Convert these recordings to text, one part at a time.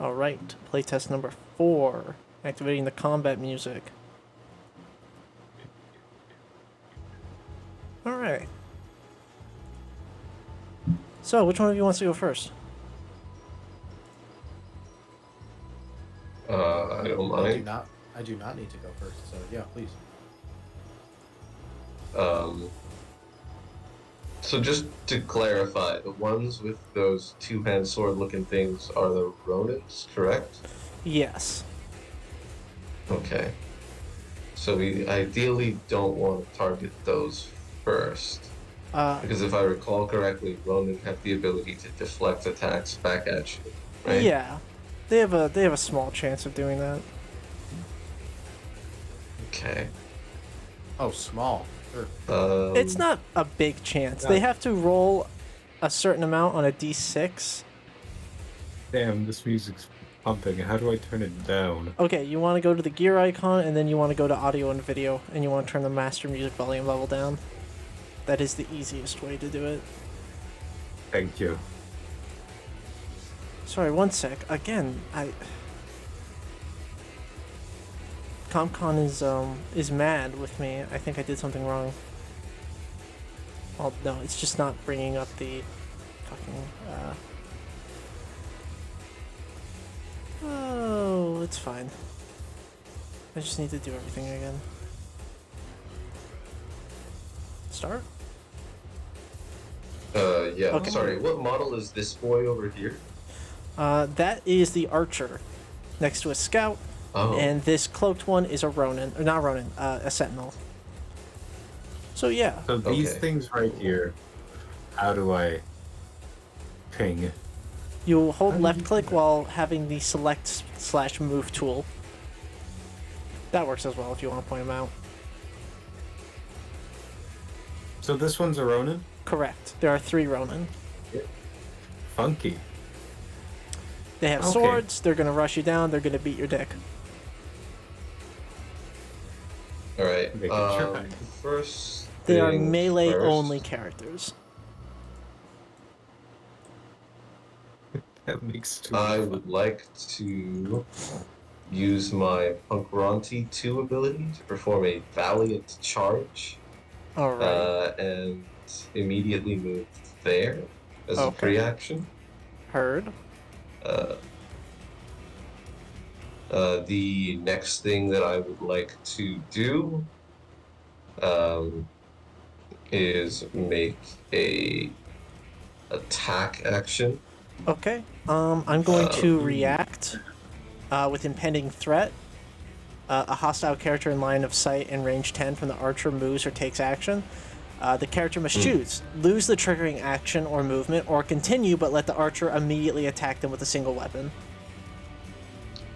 All right, playtest number 4. Activating the combat music. All right. So, which one of you wants to go first? I don't mind. I do not need to go first. So yeah, please. Um, so just to clarify, the ones with those two-hand sword-looking things are the Ronins, correct? Yes. Okay. So we ideally don't want to target those first. Because if I recall correctly, Ronin have the ability to deflect attacks back at you, right? Yeah. They have a small chance of doing that. Okay. Oh, small. Sure. It's not a big chance. They have to roll a certain amount on a d6. Damn, this music's pumping. How do I turn it down? Okay, you want to go to the gear icon, and then you want to go to audio and video, and you want to turn the master music volume level down. That is the easiest way to do it. Thank you. Sorry, one sec. Again, ComCon is mad with me. I think I did something wrong. Well, no, it's just not bringing up the fucking. Oh, it's fine. I just need to do everything again. Start? Yeah. Okay. Sorry, what model is this boy over here? That is the archer next to a scout, and this cloaked one is a Ronin, or not Ronin, a sentinel. So yeah. So these things right here, how do I ping? You hold left click while having the select/move tool. That works as well if you want to point them out. So this one's a Ronin? Correct. There are 3 Ronin. Funky. They have swords, they're going to rush you down, they're going to beat your dick. Alright, try. first They are things melee first. only characters. That makes too I much would fun. like to use my Punkranti 2 ability to perform a Valiant Charge. Alright. And immediately move there as a free action. Heard. The next thing that I would like to do is make a attack action. Okay. I'm going to react with impending threat. A hostile character in line of sight and range 10 from the archer moves or takes action. The character must choose. Lose the triggering action or movement, or continue but let the archer immediately attack them with a single weapon.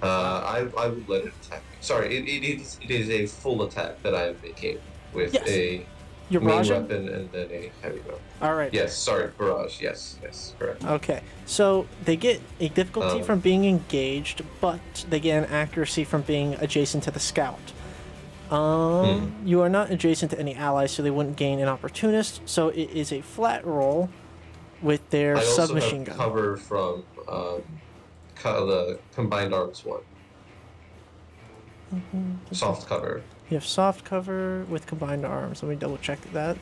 I would let it attack. Sorry, it is a full attack that I am making with a You're main barraging? weapon and then a heavy weapon. Alright. Yes, sorry, barrage. Yes, correct. Okay, so they get a difficulty from being engaged, but they get an accuracy from being adjacent to the scout. You are not adjacent to any allies, so they wouldn't gain an opportunist, so it is a flat roll with their submachine gun. I also have cover from the combined arms one. Soft cover. You have soft cover with combined arms. Let me double check that.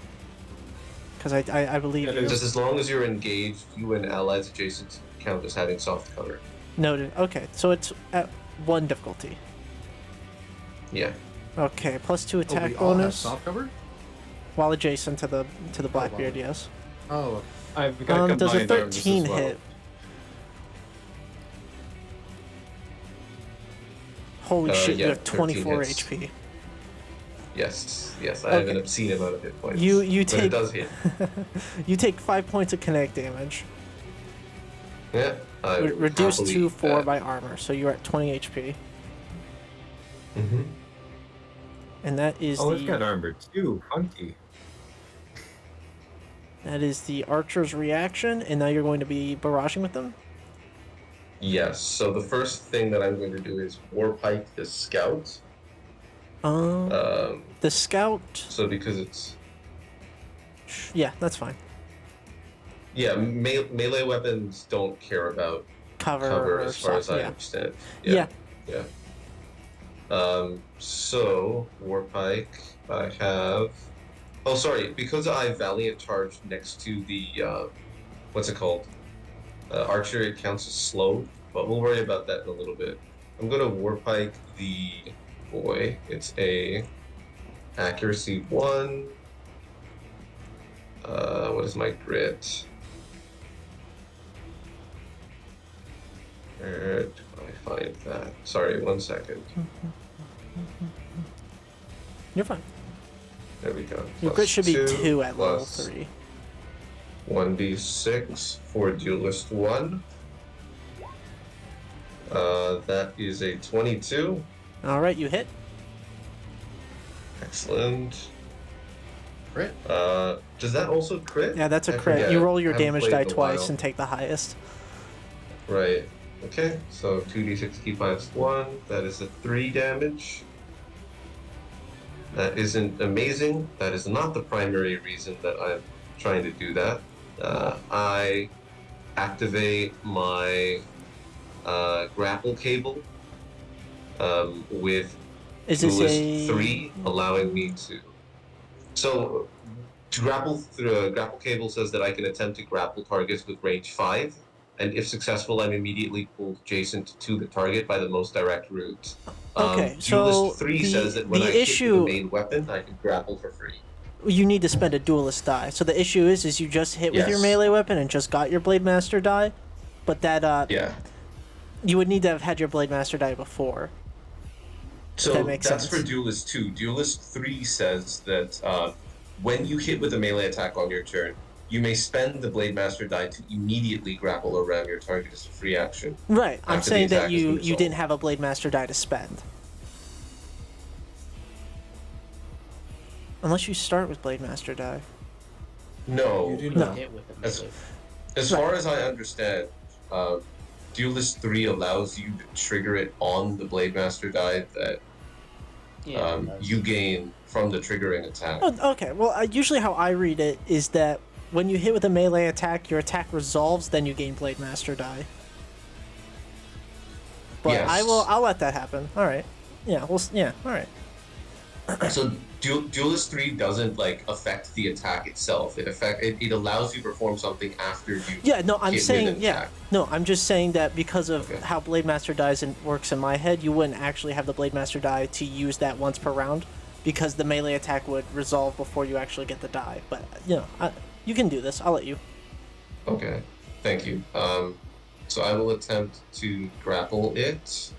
Because I believe you. Just as long as you're engaged, you and allies adjacent count as having soft cover. Noted. Okay, so it's at 1 difficulty. Yeah. Okay, +2 attack we all have bonus. soft cover? While adjacent to the Blackbeard, yes. Oh. I've got does a combined arms as 13 well. hit? Holy shit, you yeah, have 24 hits. HP. Yes, I have an obscene amount of hit points. You but take it does hit. you take 5 points of kinetic damage. Yeah. I would Reduced happily to eat 4 that. by armor, so you're at 20 HP. Mhm. And that is Oh, it's got armor too. Funky. that is the archer's reaction, and now you're going to be barraging with them? Yes. So the first thing that I'm going to do is warpike the scout. The scout. So because it's Yeah, that's fine. melee weapons don't care about cover or as far as stuff. I Yeah. understand. Yeah. Yeah. So Warpike, I have. Oh, sorry. Because I Valiant charged next to the what's it called? Archer, it counts as slow, but we'll worry about that in a little bit. I'm gonna Warpike the boy. It's a accuracy 1. What is my grit? Where do I find that? Sorry, 1 second. You're fine. There we go. Your grit should be 2 2 at level plus 3. 1d6 for Duelist 1. That is a 22. All right, you hit. Excellent. Crit. Does that also crit? Yeah, that's a I crit. forget. You roll your Haven't damage played die in a twice while. and take the highest. Right. Okay, so 2d6 key minus 1. That is a 3 damage. That isn't amazing. That is not the primary reason that I'm trying to do that. I activate my grapple cable with Is this Duelist a 3, allowing me to. So, grapple cable says that I can attempt to grapple targets with range 5, and if successful, I'm immediately pulled adjacent to the target by the most direct route. Okay, so Duelist 3 says that when the I hit with issue the main weapon, I can grapple for free. you need to spend a duelist die. So the issue is you just hit with your Yes. melee weapon and just got your Blade Master die, but that Yeah. you would need to have had your Blade Master die before. So that makes that's sense. for Duelist 2. Duelist 3 says that when you hit with a melee attack on your turn, you may spend the Blade Master die to immediately grapple around your target as a free action. Right. I'm After the saying that attack has been you resolved. didn't have a Blade Master die to spend. Unless you start with Blade Master die. No. You do No. not hit with a As, melee. as far as I understand, Duelist 3 allows you to trigger it on the Blade Master die that you gain from the triggering attack. Oh, okay. Well, usually how I read it is that when you hit with a melee attack, your attack resolves, then you gain Blade Master die. But Yes. I'll let that happen. All right. Yeah. Well. Yeah. All right. So Duelist 3 doesn't like affect the attack itself. It allows you to perform something after you. Yeah. No, I'm hit with saying an yeah. attack. No, I'm just saying that because of Okay. how Blade Master dies and works in my head, you wouldn't actually have the Blade Master die to use that once per round, because the melee attack would resolve before you actually get the die. But you can do this. I'll let you. Okay, thank you. So I will attempt to grapple it.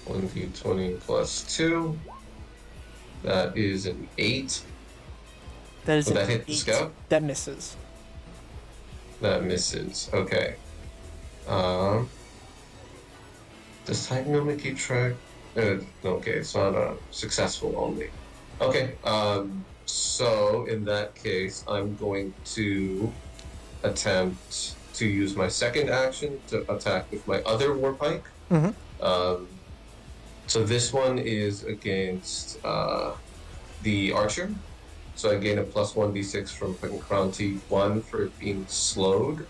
1d20 plus 2. That is an 8. That is Would an that hit the 8. scout? That misses. That misses. Okay. Does Titan only keep track? Okay, it's not successful only. Okay. So in that case, I'm going to attempt to use my second action to attack with my other Warpike. Mm-hmm. So this one is against the Archer. So I gain a plus 1d6 from Crownty 1 for being slowed.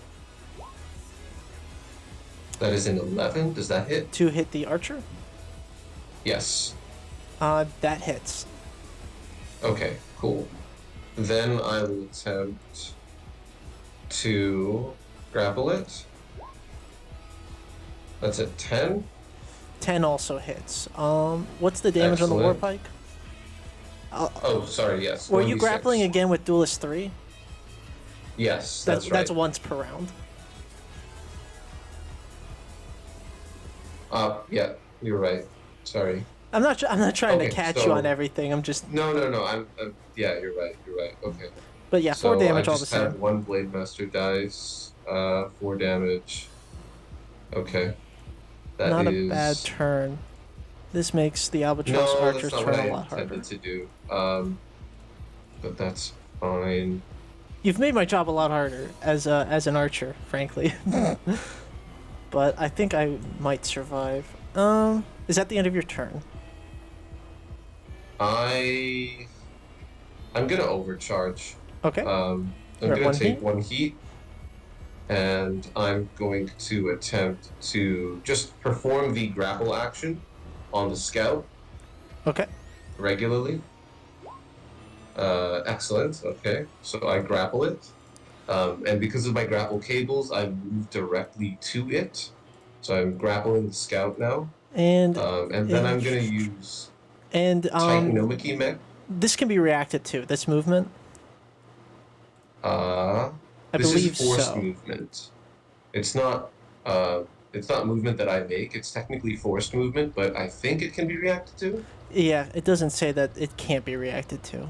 That is an 11. Does that hit? To hit the archer. Yes. That hits. Okay, cool. Then I will attempt to grapple it. That's a 10. 10 also hits. What's the damage on the Excellent. Warpike? Oh, sorry, yes. Were you 1d6. grappling again with Duelist 3? Yes, that's right. That's once per round. Yeah, you're right. Sorry. I'm not trying to Okay, catch so- you on everything. I'm just. No. I'm yeah, you're right. You're right. Okay. But yeah, 4 So damage I all the just have same. one Blade Master dice. 4 damage. Okay. That Not is a bad turn. This makes the Albatross No, Archer's that's not turn what I a lot harder. intended to do. But that's fine. You've made my job a lot harder as an archer, frankly. But I think I might survive. Is that the end of your turn? I'm gonna overcharge. Okay. I'm You're at gonna one take heat? 1 heat. and I'm going to attempt to just perform the grapple action on the scout Okay. regularly. Excellent. Okay, so I grapple it, and because of my grapple cables, I move directly to it. So I'm grappling the scout now, And and then I'm gonna use and Titanomachy Mech. this can be reacted to. This movement, I This is believe forced so. movement. It's not. It's not movement that I make. It's technically forced movement, but I think it can be reacted to. Yeah, it doesn't say that it can't be reacted to.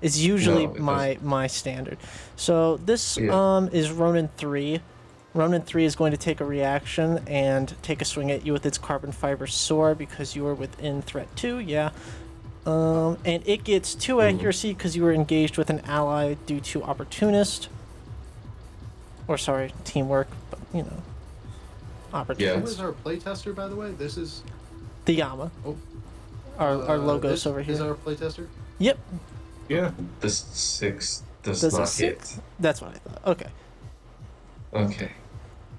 It's usually No, it doesn't. my standard. So this Yeah. is Ronin 3. Ronin 3 is going to take a reaction and take a swing at you with its carbon fiber sword because you are within threat 2. Yeah. And it gets 2 accuracy because you were engaged with an ally due to opportunist. Or sorry, teamwork, but you know, Who opportunist. is our playtester, by the way? This is The Yama. oh, Our logos this over here. is our playtester. Yep. Yeah. This 6 does Does a not 6? hit. That's what I thought. Okay. Okay.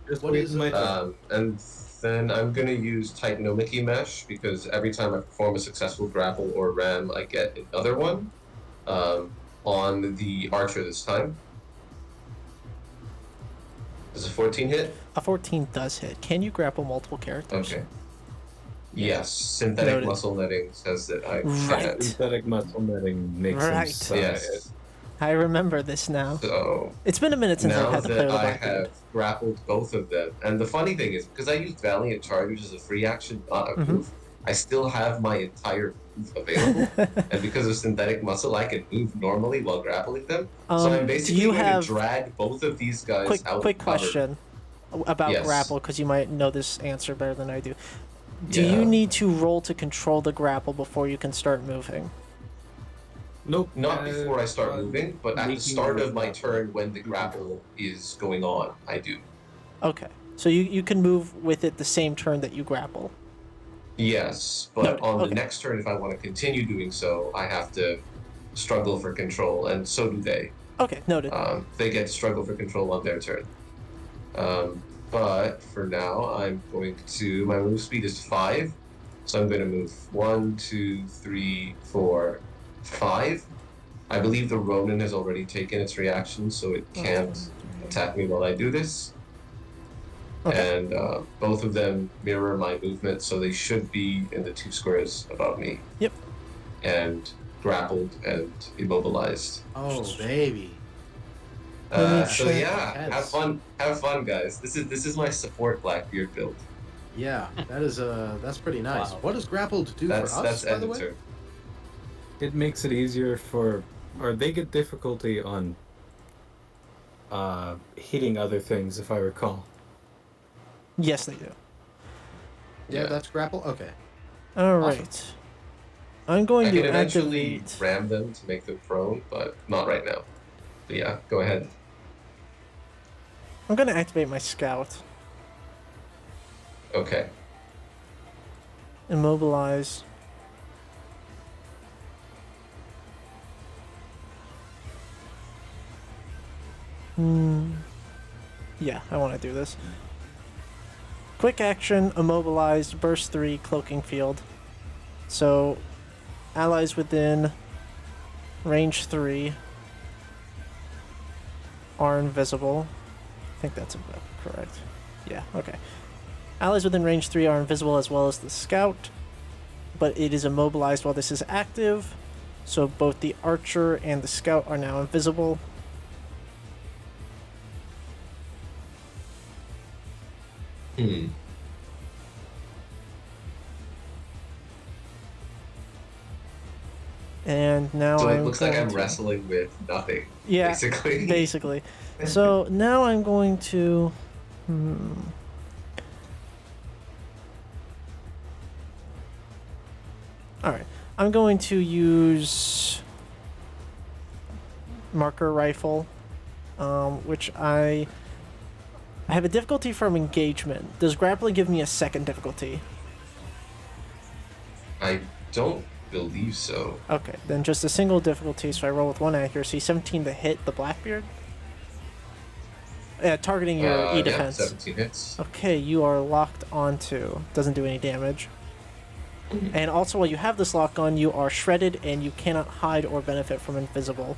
Just What wait is my it? turn. And then I'm gonna use Titanomachy Mesh because every time I perform a successful grapple or ram, I get another one. On the archer this time. Does a 14 hit? A 14 does hit. Can you grapple multiple characters? Okay. Yes, synthetic Noted. muscle netting says that I Right. can. Synthetic muscle netting makes Right. them Yes. I remember this now. So It's been a minute since I've now had to play that with a I Blackbeard. have grappled both of them, and the funny thing is, because I used Valiant Charge, which is a free action, not a move, I still have my entire move available. And because of synthetic muscle, I can move normally while grappling them. So I'm basically going to drag both of these guys out. Quick of cover. question about Yes. grapple, because you might know this answer better than I do. Do Yeah. you need to roll to control the grapple before you can start moving? Nope. Not before I start moving, but at the making start your of my grapple. turn when the grapple is going on, I do. Okay. So you can move with it the same turn that you grapple. Yes, but Noted. on Okay. the next turn, if I want to continue doing so, I have to struggle for control, and so do they. Okay, noted. They get to struggle for control on their turn. But for now, I'm going to. My move speed is 5, so I'm going to move 1, 2, 3, 4, 5. I believe the Ronin has already taken its reaction, so it can't attack me while I do this. Okay. And both of them mirror my movement, so they should be in the 2 squares above me. Yep. And grappled and immobilized. Oh baby. Let me So check. yeah, have fun, guys. This is my support Blackbeard build. Yeah, that's pretty nice. Wow. What does grappled do That's for us, by the way? editor. It makes it easier for, or they get difficulty on hitting other things, if I recall. Yes, they do. Yeah, Yeah. that's grapple. Okay. All right. I'm going I to can eventually activate. ram them to make them prone, but not right now. But yeah, go ahead. I'm going to activate my scout. Okay. Immobilize. Yeah, I want to do this. Quick action, immobilized, burst 3, cloaking field. So, allies within range 3 are invisible. I think that's about correct. Yeah, okay. Allies within range 3 are invisible as well as the scout, but it is immobilized while this is active. So both the archer and the scout are now invisible. And now So it I'm looks like going I'm to- wrestling with nothing. Yeah, Basically. basically. So now I'm going to. Alright. I'm going to use marker rifle, which I have a difficulty from engagement. Does grappling give me a second difficulty? I don't believe so. Okay, then just a single difficulty, so I roll with 1 accuracy. 17 to hit the Blackbeard. targeting your E Yeah, defense. 17 hits. Okay, you are locked onto. Doesn't do any damage. And also, while you have this lock on, you are shredded and you cannot hide or benefit from invisible.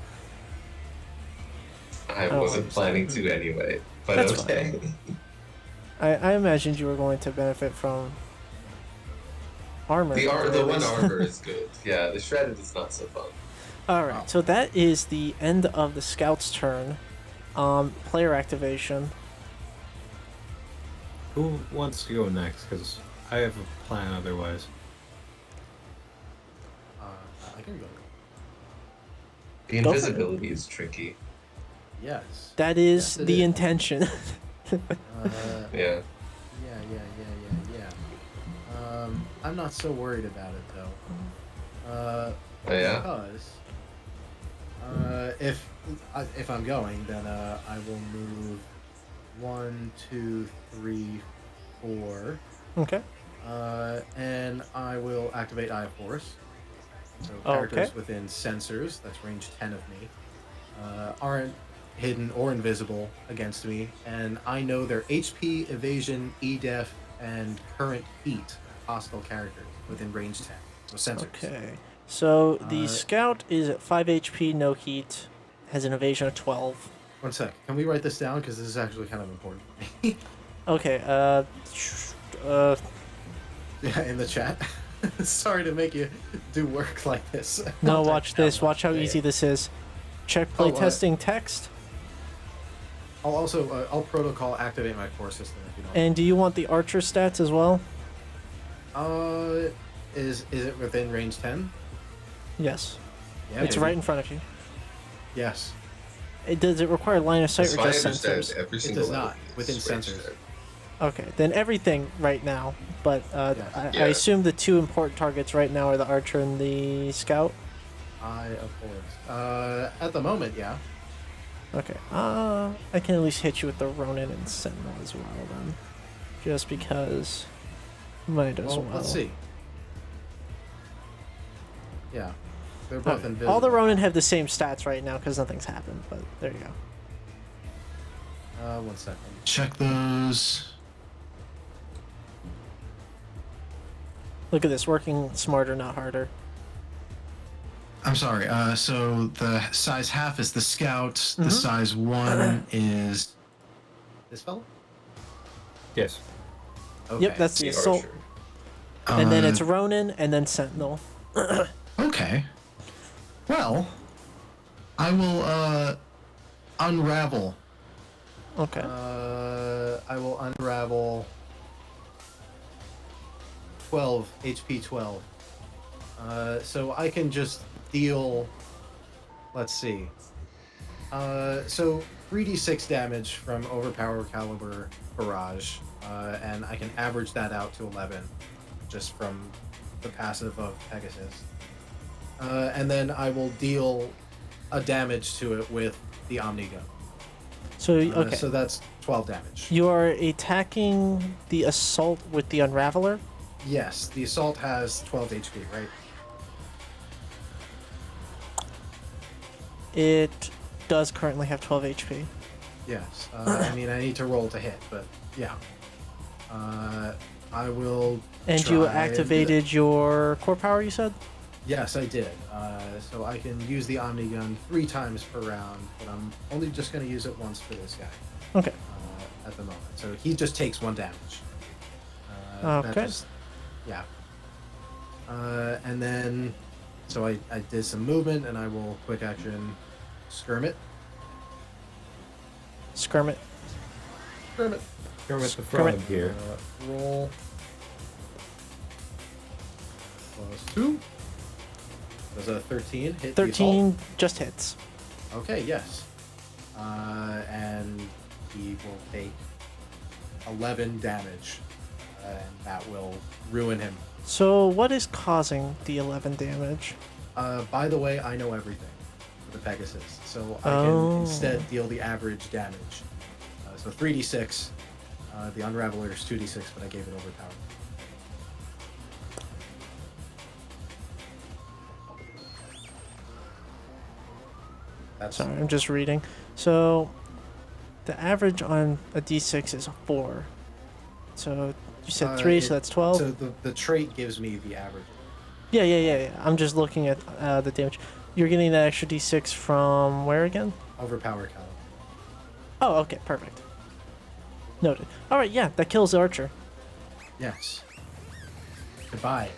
I don't wasn't planning understand. to anyway, but That's okay. I imagined you were going to benefit from armor. The one armor is good. Yeah, the shredded is not so fun. Alright, so that is the end of the scout's turn. Player activation. Who wants to go next? Because I have a plan otherwise. I can go. The Go for it. invisibility is tricky. Yes. That is Yes, it the is. intention. Yeah. Yeah. I'm not so worried about it though. Oh, yeah? Because if I'm going, then I will move 1, 2, 3, 4. Okay. And I will activate Eye of Force. So characters Okay. within sensors, that's range 10 of me, aren't hidden or invisible against me, and I know their HP, evasion, E-def, and current heat hostile characters within range 10. So sensors. Okay. So the scout is at 5 HP, no heat, has an evasion of 12. 1 sec. Can we write this down? Because this is actually kind of important for me. Okay, Yeah, in the chat. Sorry to make you do work like this. no, I'll watch type this. out Watch how loud. easy this is. Check Oh, playtesting text. I'll also I'll protocol activate my core system if you don't. And do you want the archer stats as well? Is it within range 10? Yes. Yeah. It's maybe. right in front of you. Yes. Does it require line of sight As or far as I just understand, sensors? every It single does not. enemy is Within range sensors. 10. Okay, then everything right now. But Yes. I Yeah. assume the two important targets right now are the archer and the scout. Eye of Force. At the moment, yeah. Okay. I can at least hit you with the Ronin and Sentinel as well then. Just because might as well. Let's see. Yeah. They're both Okay. invisible. All the Ronin have the same stats right now because nothing's happened, but there you go. 1 second. Check those. Look at this, working smarter, not harder. I'm sorry. So the size half is the scout. The size 1 is. This fellow? Yes. Okay. Yep, that's the The assault. archer. And then it's Ronin and then Sentinel. Okay. Well, I will unravel. Okay. I will unravel 12, HP 12. So I can just deal, let's see. So 3d6 damage from overpower caliber barrage, and I can average that out to 11 just from the passive of Pegasus. And then I will deal a damage to it with the Omni gun. So, okay. So that's 12 damage. You are attacking the assault with the Unraveler? Yes, the assault has 12 HP, right? It does currently have 12 HP. Yes. I mean, I need to roll to hit, but yeah. I will. And try you and do that. activated your core power, you said? Yes, I did. So I can use the Omni gun 3 times per round, but I'm only just going to use it once for this guy Okay. at the moment. So he just takes 1 damage. Okay. Yeah. And then, so I did some movement, and I will quick action skirm it. Skirm it. Skirm it. Kermit the Kermit. Frog here. Roll. +2. Does a 13 hit? the assault? 13 just hits. Okay, yes. And he will take 11 damage, and that will ruin him. So, what is causing the 11 damage? By the way, I know everything for the Pegasus, so I Oh. can instead deal the average damage. So 3d6. The Unraveler is 2d6, but I gave it overpower. That's Sorry, I'm just reading. So, The average on a d6 is 4. So you said 3, so that's 12. So the trait gives me the average. Yeah. I'm just looking at the damage. You're getting that extra d6 from where again? Overpower count. Oh, okay, perfect. Noted. All right, yeah, that kills the archer. Yes. Goodbye.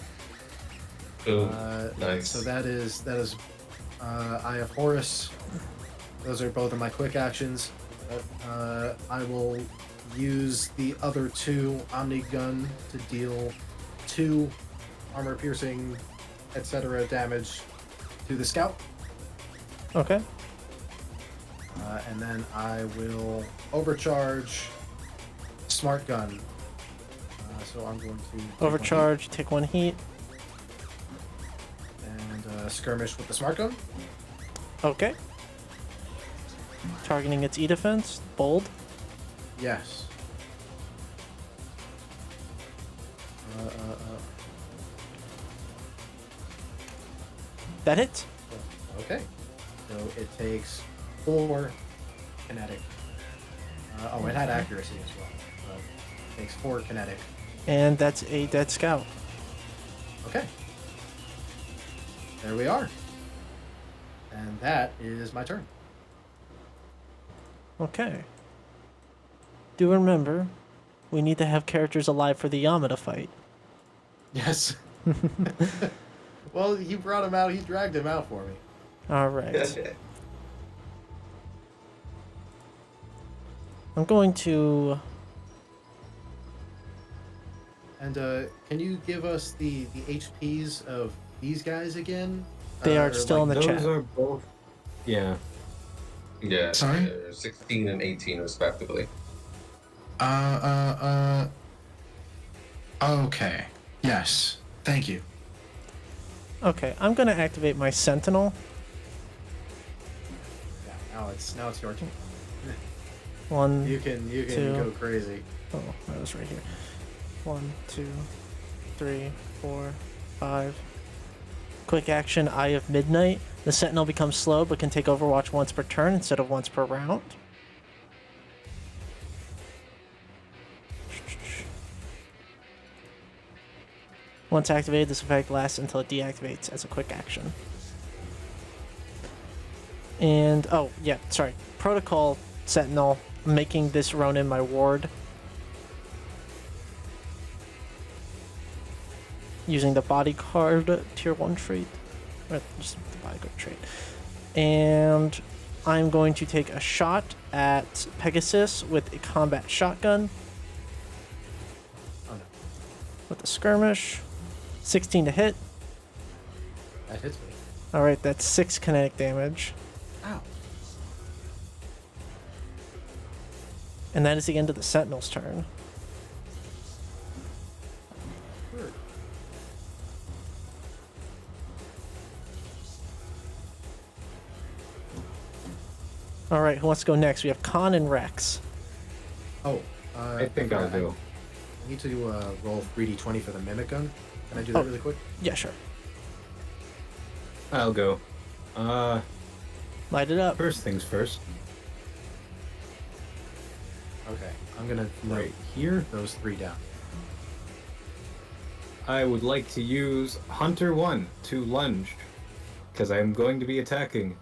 Boom. Nice. So that is Eye of Horus. Those are both of my quick actions. I will use the other 2 Omni Gun to deal 2 armor piercing, etc. damage to the scout. Okay. And then I will overcharge Smart Gun. So I'm going to take Overcharge, take 1 heat. 1 heat and skirmish with the Smart Gun. Okay. Targeting its E defense. Bold. Yes. That hits. Okay. So it takes 4 kinetic. It had accuracy as well. So it takes 4 kinetic. And that's a dead scout. Okay. There we are. And that is my turn. Okay. Do remember, we need to have characters alive for the Yama to fight. Yes. Well, he brought him out. He dragged him out for me. All right. I'm going to... And can you give us the HPs of these guys again? They are Or, still in the Those chat. are both. Yeah. Yeah. Sorry? They're 16 and 18 respectively. Okay. Yes. Thank you. Okay, I'm going to activate my Sentinel. Yeah, now it's your turn. 1, You can 2. go crazy. Oh, that was right here. 1, 2, 3, 4, 5. Quick action, Eye of Midnight. The Sentinel becomes slow, but can take Overwatch once per turn instead of once per round. Once activated, this effect lasts until it deactivates as a quick action. And, oh, yeah, sorry. Protocol Sentinel, making this Ronin my ward. Using the bodyguard tier 1 trait. Or just the bodyguard trait. And I'm going to take a shot at Pegasus with a combat shotgun. Oh no. With a skirmish. 16 to hit. That hits me. Alright, that's 6 kinetic damage. Ow. And that is the end of the Sentinel's turn. Sure. Alright, who wants to go next? We have Khan and Rex. Oh, I think I'll do. I need to roll 3d20 for the mimic gun. Can I do that really quick? Yeah, sure. I'll go. Light it up. First things first. Okay, I'm gonna note Right here, those 3 down. I would like to use Hunter 1 to lunge, because I'm going to be attacking.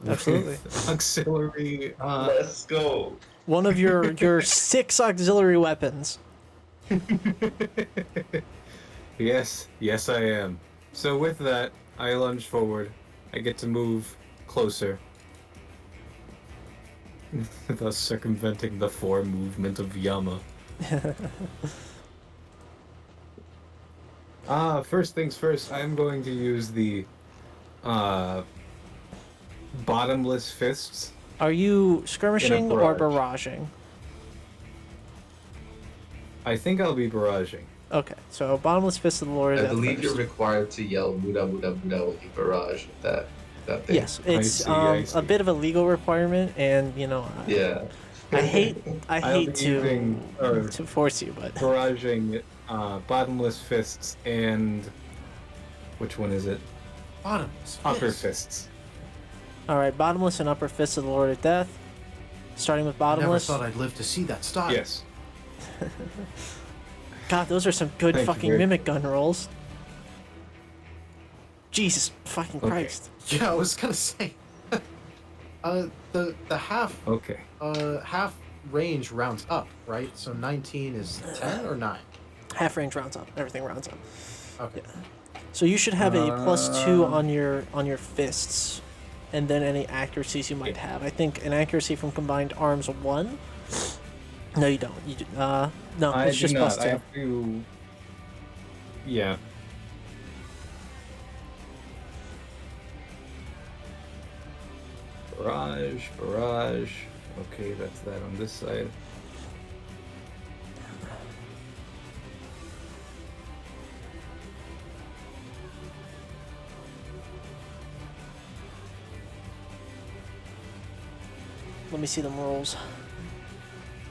Absolutely. With auxiliary. Let's go. One of your 6 auxiliary weapons. Yes, I am. So with that, I lunge forward. I get to move closer, thus circumventing the 4 movement of Yama. First things first, I'm going to use the bottomless fists. Are you skirmishing or barrage. barraging? I think I'll be barraging. Okay, so bottomless fist of the Lord of I Death believe first. you're required to yell "Muda Muda Muda" when you barrage that thing. Yes, it's I see. a bit of a legal requirement, and you know, Yeah. I hate I'll be using, to force you, but barraging bottomless fists and which one is it? Bottoms. Upper fists. all right, bottomless and upper fist of the Lord of Death. Starting with I never bottomless. thought I'd live to see that style. Yes. God, those are some good Thank you, fucking Greg. mimic gun rolls. Jesus fucking Okay. Christ. Yeah, I was gonna say. The half Okay. half range rounds up, right? So 19 is 10 or 9. Half range rounds up. Everything rounds up. Okay. So you should have a +2 Um, on your fists, and then any accuracies you might have. I think an accuracy from combined arms 1. No, you don't. You do, no, I it's do just not. I +2. have to. Yeah. Barrage. Okay, that's that on this side. Let me see them rolls.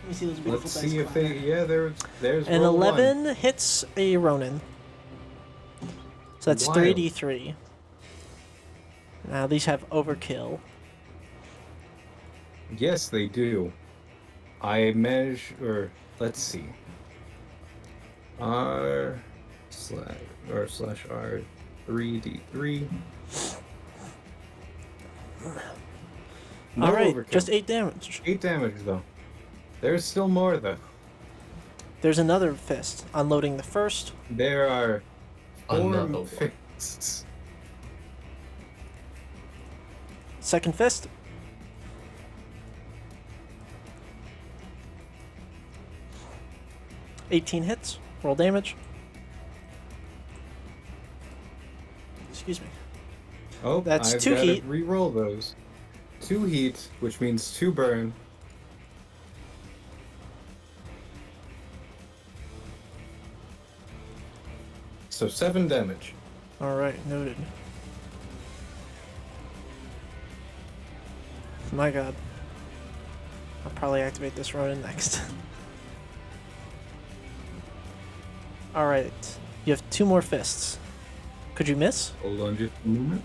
Let me see those beautiful Let's dice see if clatter. they. Yeah, there's. An roll 11 hits a Ronin. So that's Wild. 3d3. Now these have overkill. Yes, they do. I measure. Let's see. R/slash R 3d3. No Alright, overkill. just 8 damage. 8 damage though. There's still more though. There's another fist. Unloading the first. There are Another 4 one. fists. Second fist. $18 hits. Roll damage. Excuse me. Oh, That's I've 2 gotta heat. re-roll those. 2 heat, which means 2 burn. So 7 damage. Alright, noted. My god. I'll probably activate this Ronin next. Alright. You have 2 more fists. Could you miss? Hold on just a moment.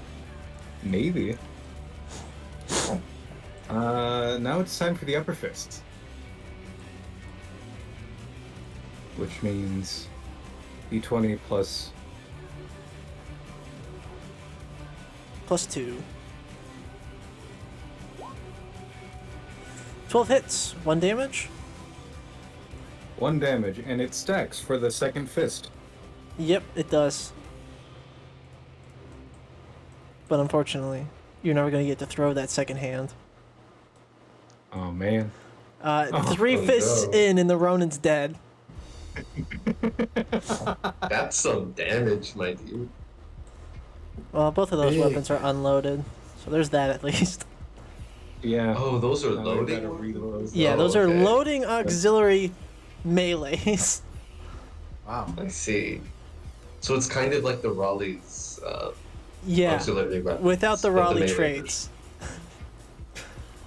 Maybe. Now it's time for the upper fist. Which means d20 plus +2. 12 hits. 1 damage. 1 damage, and it stacks for the second fist. Yep, it does. But unfortunately, you're never going to get to throw that second hand. Oh man. 3 fists no. in and the Ronin's dead. That's some damage, my dude. Well, both of those Big. weapons are unloaded. So there's that at least. Yeah. Oh, those are Now I loading? gotta reload. Yeah, Oh, those are okay. loading auxiliary melees. Wow. I see. So it's kind of like the Raleigh's Yeah, auxiliary weapons, without the but Raleigh melee traits.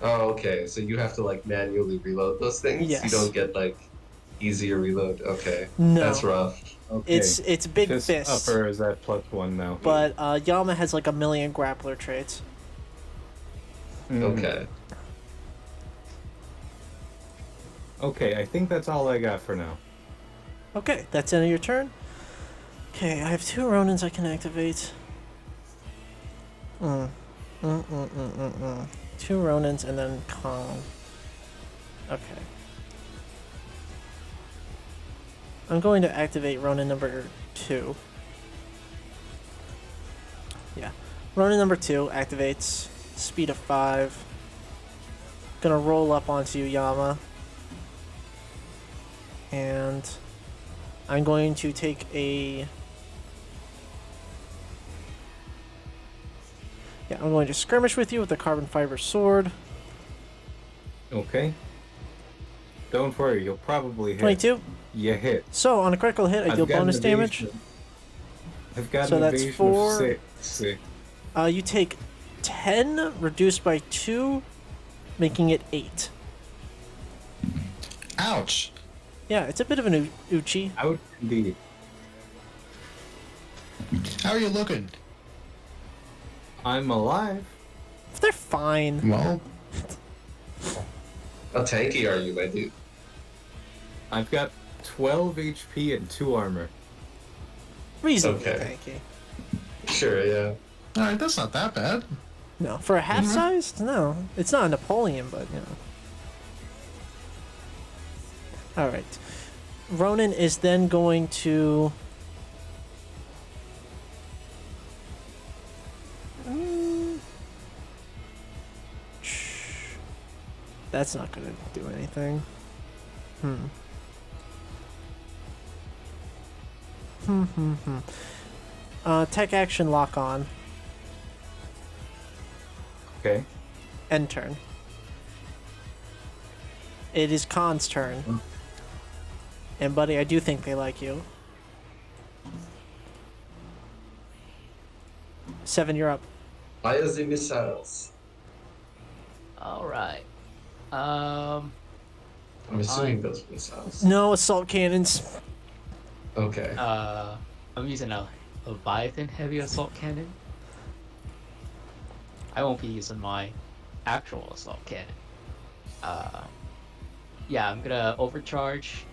Oh, okay. So you have to like manually reload those things? Yes. You don't get like easier reload. Okay. No. That's rough. Okay. It's big Fist fists. upper is at +1 now. But Yama has like a million grappler traits. Mhm. Okay. Okay, I think that's all I got for now. Okay, that's the end of your turn. Okay, I have 2 Ronins I can activate. 2 Ronins and then Kong. Okay. I'm going to activate Ronin number 2. Yeah. Ronin number 2 activates. Speed of 5. Gonna roll up onto you, Yama. And I'm going to take a... Yeah, I'm going to skirmish with you with the carbon fiber sword. Okay. Don't worry, you'll probably hit. 22. You hit. So, on a critical hit, I I've deal got an bonus damage. evasion. I've got So an that's evasion 4. of 6. You take 10, reduced by 2, making it 8. Ouch. Yeah, it's a bit of an Uchi. Out indeed. How are you looking? I'm alive. They're fine. Well, How tanky are you, my dude? I've got 12 HP and 2 armor. Reasonably Okay. tanky. Sure, yeah. All right, that's not that bad. No, for a half size, no. It's not a Napoleon, but you know. All right. Ronan is then going to. That's not going to do anything. Tech action lock on. Okay. End turn. It is Khan's turn. And buddy, I do think they like you. 7, you're up. Fire the missiles. Alright. I'm assuming those missiles. No assault cannons. Okay. I'm using a Leviathan heavy assault cannon. I won't be using my actual assault cannon. Yeah, I'm gonna overcharge.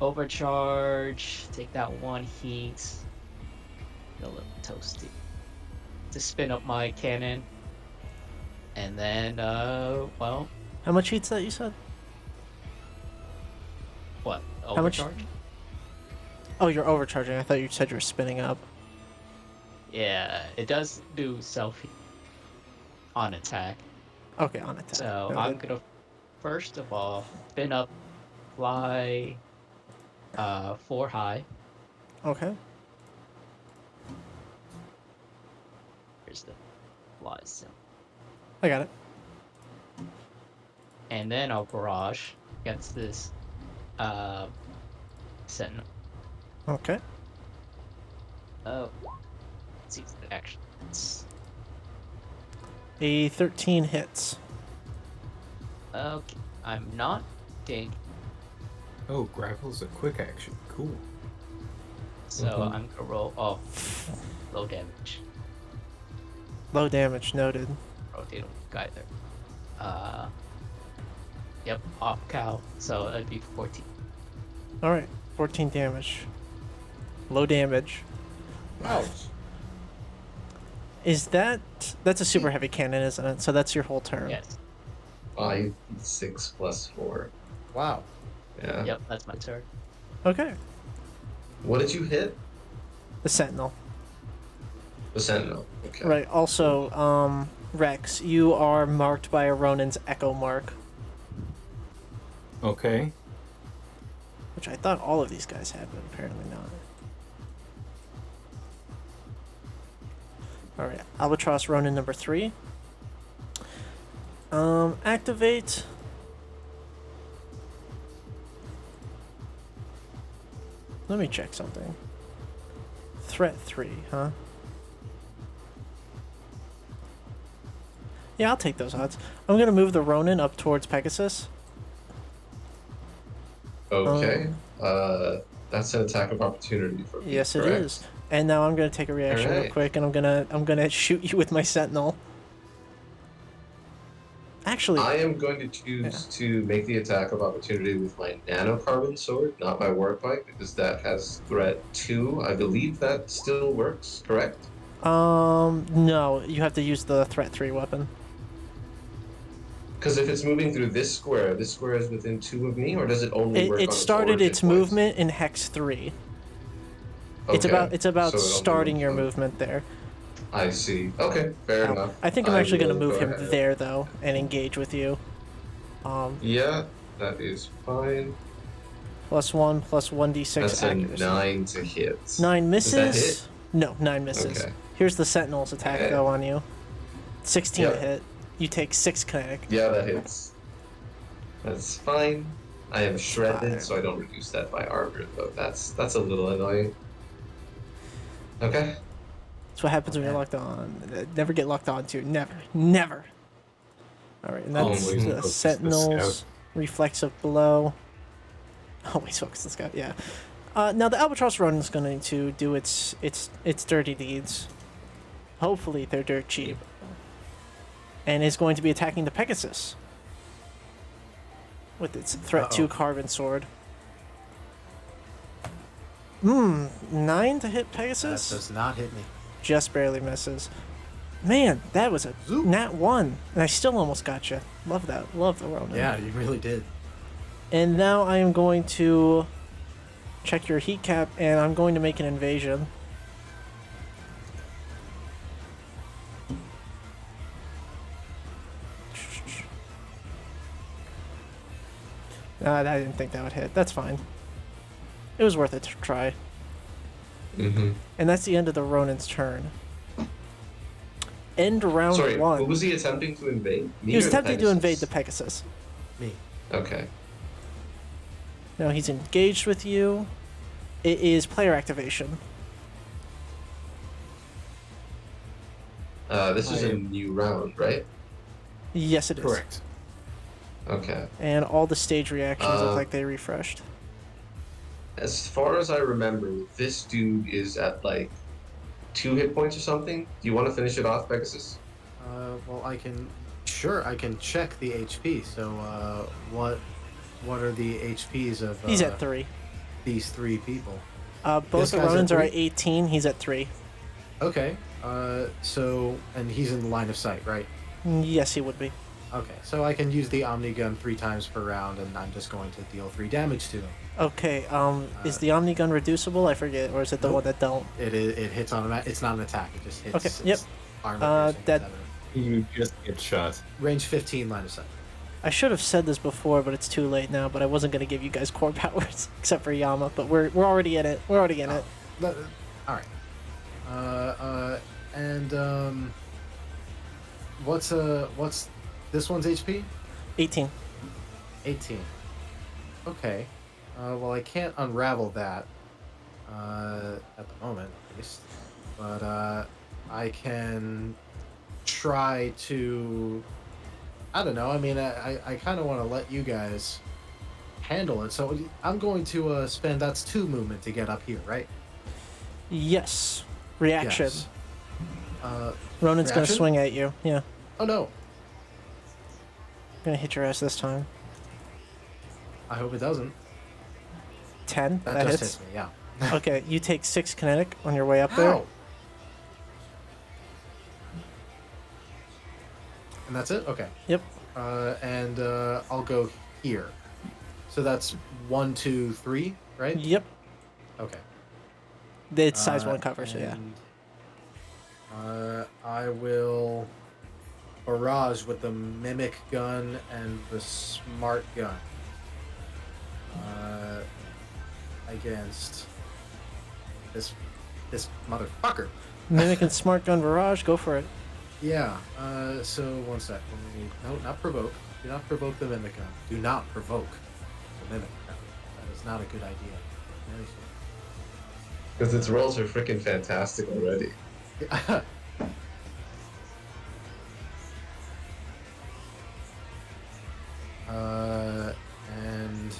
Overcharge. Take that 1 heat. Get a little toasty. To spin up my cannon. And then, well, How much heat's that you said? what? How much- Overcharge? Oh, you're overcharging. I thought you said you were spinning up. Yeah, it does do self on attack. Okay, on attack. So Noted. I'm gonna first of all spin up, fly 4 high. Okay. Here's the fly sim. I got it. And then I'll barrage against this sentinel. Okay. Oh, let's see the actions. A 13 hits. Okay, I'm not ding, Oh, grapple's a quick action. Cool. so I'm gonna roll. Oh, low damage. Low damage, noted. Rotate either. Yep, off cow. So it'd be 14. Alright, 14 damage. Low damage. Ouch. Is that... That's a super heavy cannon, isn't it? So that's your whole turn. Yes. 5, 6 plus 4. Wow. Yeah. Yep, that's my turn. Okay. What did you hit? The Sentinel. The Sentinel. Okay. Right, also, Rex, you are marked by a Ronin's Echo Mark. Okay. Which I thought all of these guys had, but apparently not. Alright, Albatross Ronin number 3. Activate. Let me check something. Threat 3, huh? Yeah, I'll take those odds. I'm gonna move the Ronin up towards Pegasus. Okay. That's an attack of opportunity for me. Yes, it correct? is. And now I'm gonna take a reaction real Alright. quick, and I'm gonna shoot you with my Sentinel. Actually, I am going to choose to make the attack of opportunity with my nanocarbon sword, not my warp bike, because that has threat 2. I believe that still works, correct? no, you have to use the threat 3 weapon. Because if it's moving through this square is within 2 of me, or does it only work on It started origin its points? movement in hex 3. It's Okay, about so it only starting moves your on- movement there. I see. Okay, fair enough. I think I'm actually gonna will move go him ahead. there though and engage with you. Yeah, that is fine. +1 plus 1d6 That's a accuracy. 9 to hit. 9 Does that misses. hit? No, 9 misses. Okay. Here's the Sentinel's attack Okay. though on you. 16 Yeah. to hit. You take 6 kinetic. Yeah, that hits. That's fine. I am shredded, Fine. so I don't reduce that by armor, though. That's a little annoying. Okay. That's what happens when you're locked on. Never get locked on to. Never. Never. Alright, and that's Always the focus the Sentinel's scout. reflexive blow. Always focus the scout, yeah. Now the Albatross Ronin is going to do its dirty deeds. Hopefully they're dirt cheap. and is going to be attacking the Pegasus with its threat 2 carbon sword. 9 to hit Pegasus? That does not hit me. Just barely misses. Man, that was a Zoop. nat 1, and I still almost got you. Love that. Love the Ronin. Yeah, you really did. And now I am going to check your heat cap, and I'm going to make an invasion. I didn't think that would hit. That's fine. It was worth it to try. Mm-hmm. And that's the end of the Ronin's turn. End round Sorry, 1. who was he attempting to invade? Me He was or the attempting to invade Pegasus? the Pegasus. Me. Okay. Now he's engaged with you. It is player activation. This is a new round, right? Yes, it is. Correct. Okay. And all the stage reactions look Uh, like they refreshed. As far as I remember, this dude is at like 2 hit points or something. Do you want to finish it off, Pegasus? Well, I can check the HP. So, what are the HPs of He's at 3. these 3 people? Both This the guy's at Ronins are 3? at 18. He's at 3. Okay. So, and he's in the line of sight, right? Yes, he would be. Okay. So I can use the Omni gun 3 times per round, and I'm just going to deal 3 damage to him. Okay, is the Omni gun reducible? I forget, or is it the Nope. one that don't? It hits automatic. It's not an attack. It just hits. Okay, It's yep. Armor piercing, that- 7. You just get shot. Range 15, line of sight. I should have said this before, but it's too late now. But I wasn't gonna give you guys core powers except for Yama. But we're already in it. We're already in it. All right. And what's this one's HP? 18. 18. Okay. Well, I can't unravel that at the moment, at least. But I can try to. I don't know. I mean, I kind of want to let you guys handle it. So I'm going to spend. That's 2 movement to get up here, right? Yes. Reaction. Yes. Ronin's gonna reaction? swing at you. Yeah. Oh no! Gonna hit your ass this time. I hope it doesn't. 10. That That just hits. hits me. Yeah. Okay, you take 6 kinetic on your way up there. Ow! And that's it? Okay. Yep. And I'll go here. So that's 1, 2, 3, right? Yep. Okay. It's size 1 cover, so yeah. And, I will barrage with the mimic gun and the smart gun. Against this motherfucker. Mimic and smart gun barrage. Go for it. Yeah. So 1 sec. No, not provoke. Do not provoke the mimic gun. Do not provoke the mimic gun. That is not a good idea. Because its rolls are freaking fantastic already. And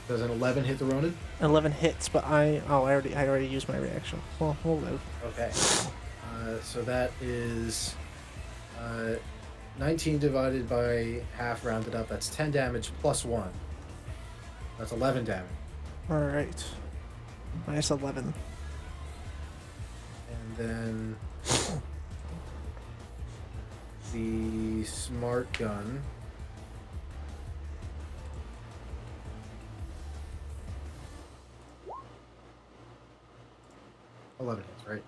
does an 11 hit the Ronin? 11 hits, but I already used my reaction. Well, we'll live. Okay. So that is 19 divided by half, rounded up. That's 10 damage plus 1. That's 11 damage. All right. Minus 11. And then the smart gun. $11 hits, right?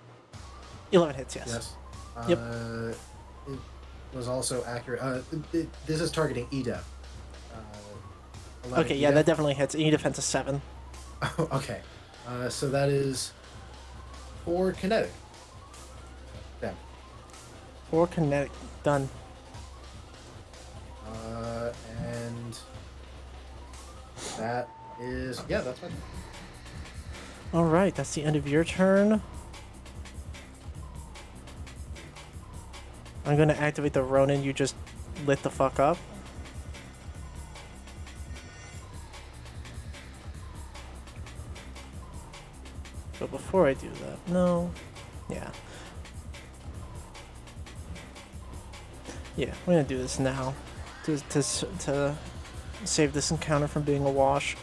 11 hits, yes. Yes. Yep. It was also accurate. This is targeting EDEF. 11 Okay, yeah, EDEF. that definitely hits. You defense is 7. Okay. So that is 4 kinetic. Damn. 4 kinetic. Done. And that is that's fine. All right, that's the end of your turn. I'm going to activate the Ronin you just lit the fuck up. But before I do that, no. Yeah. Yeah, we're gonna do this now to save this encounter from being a wash.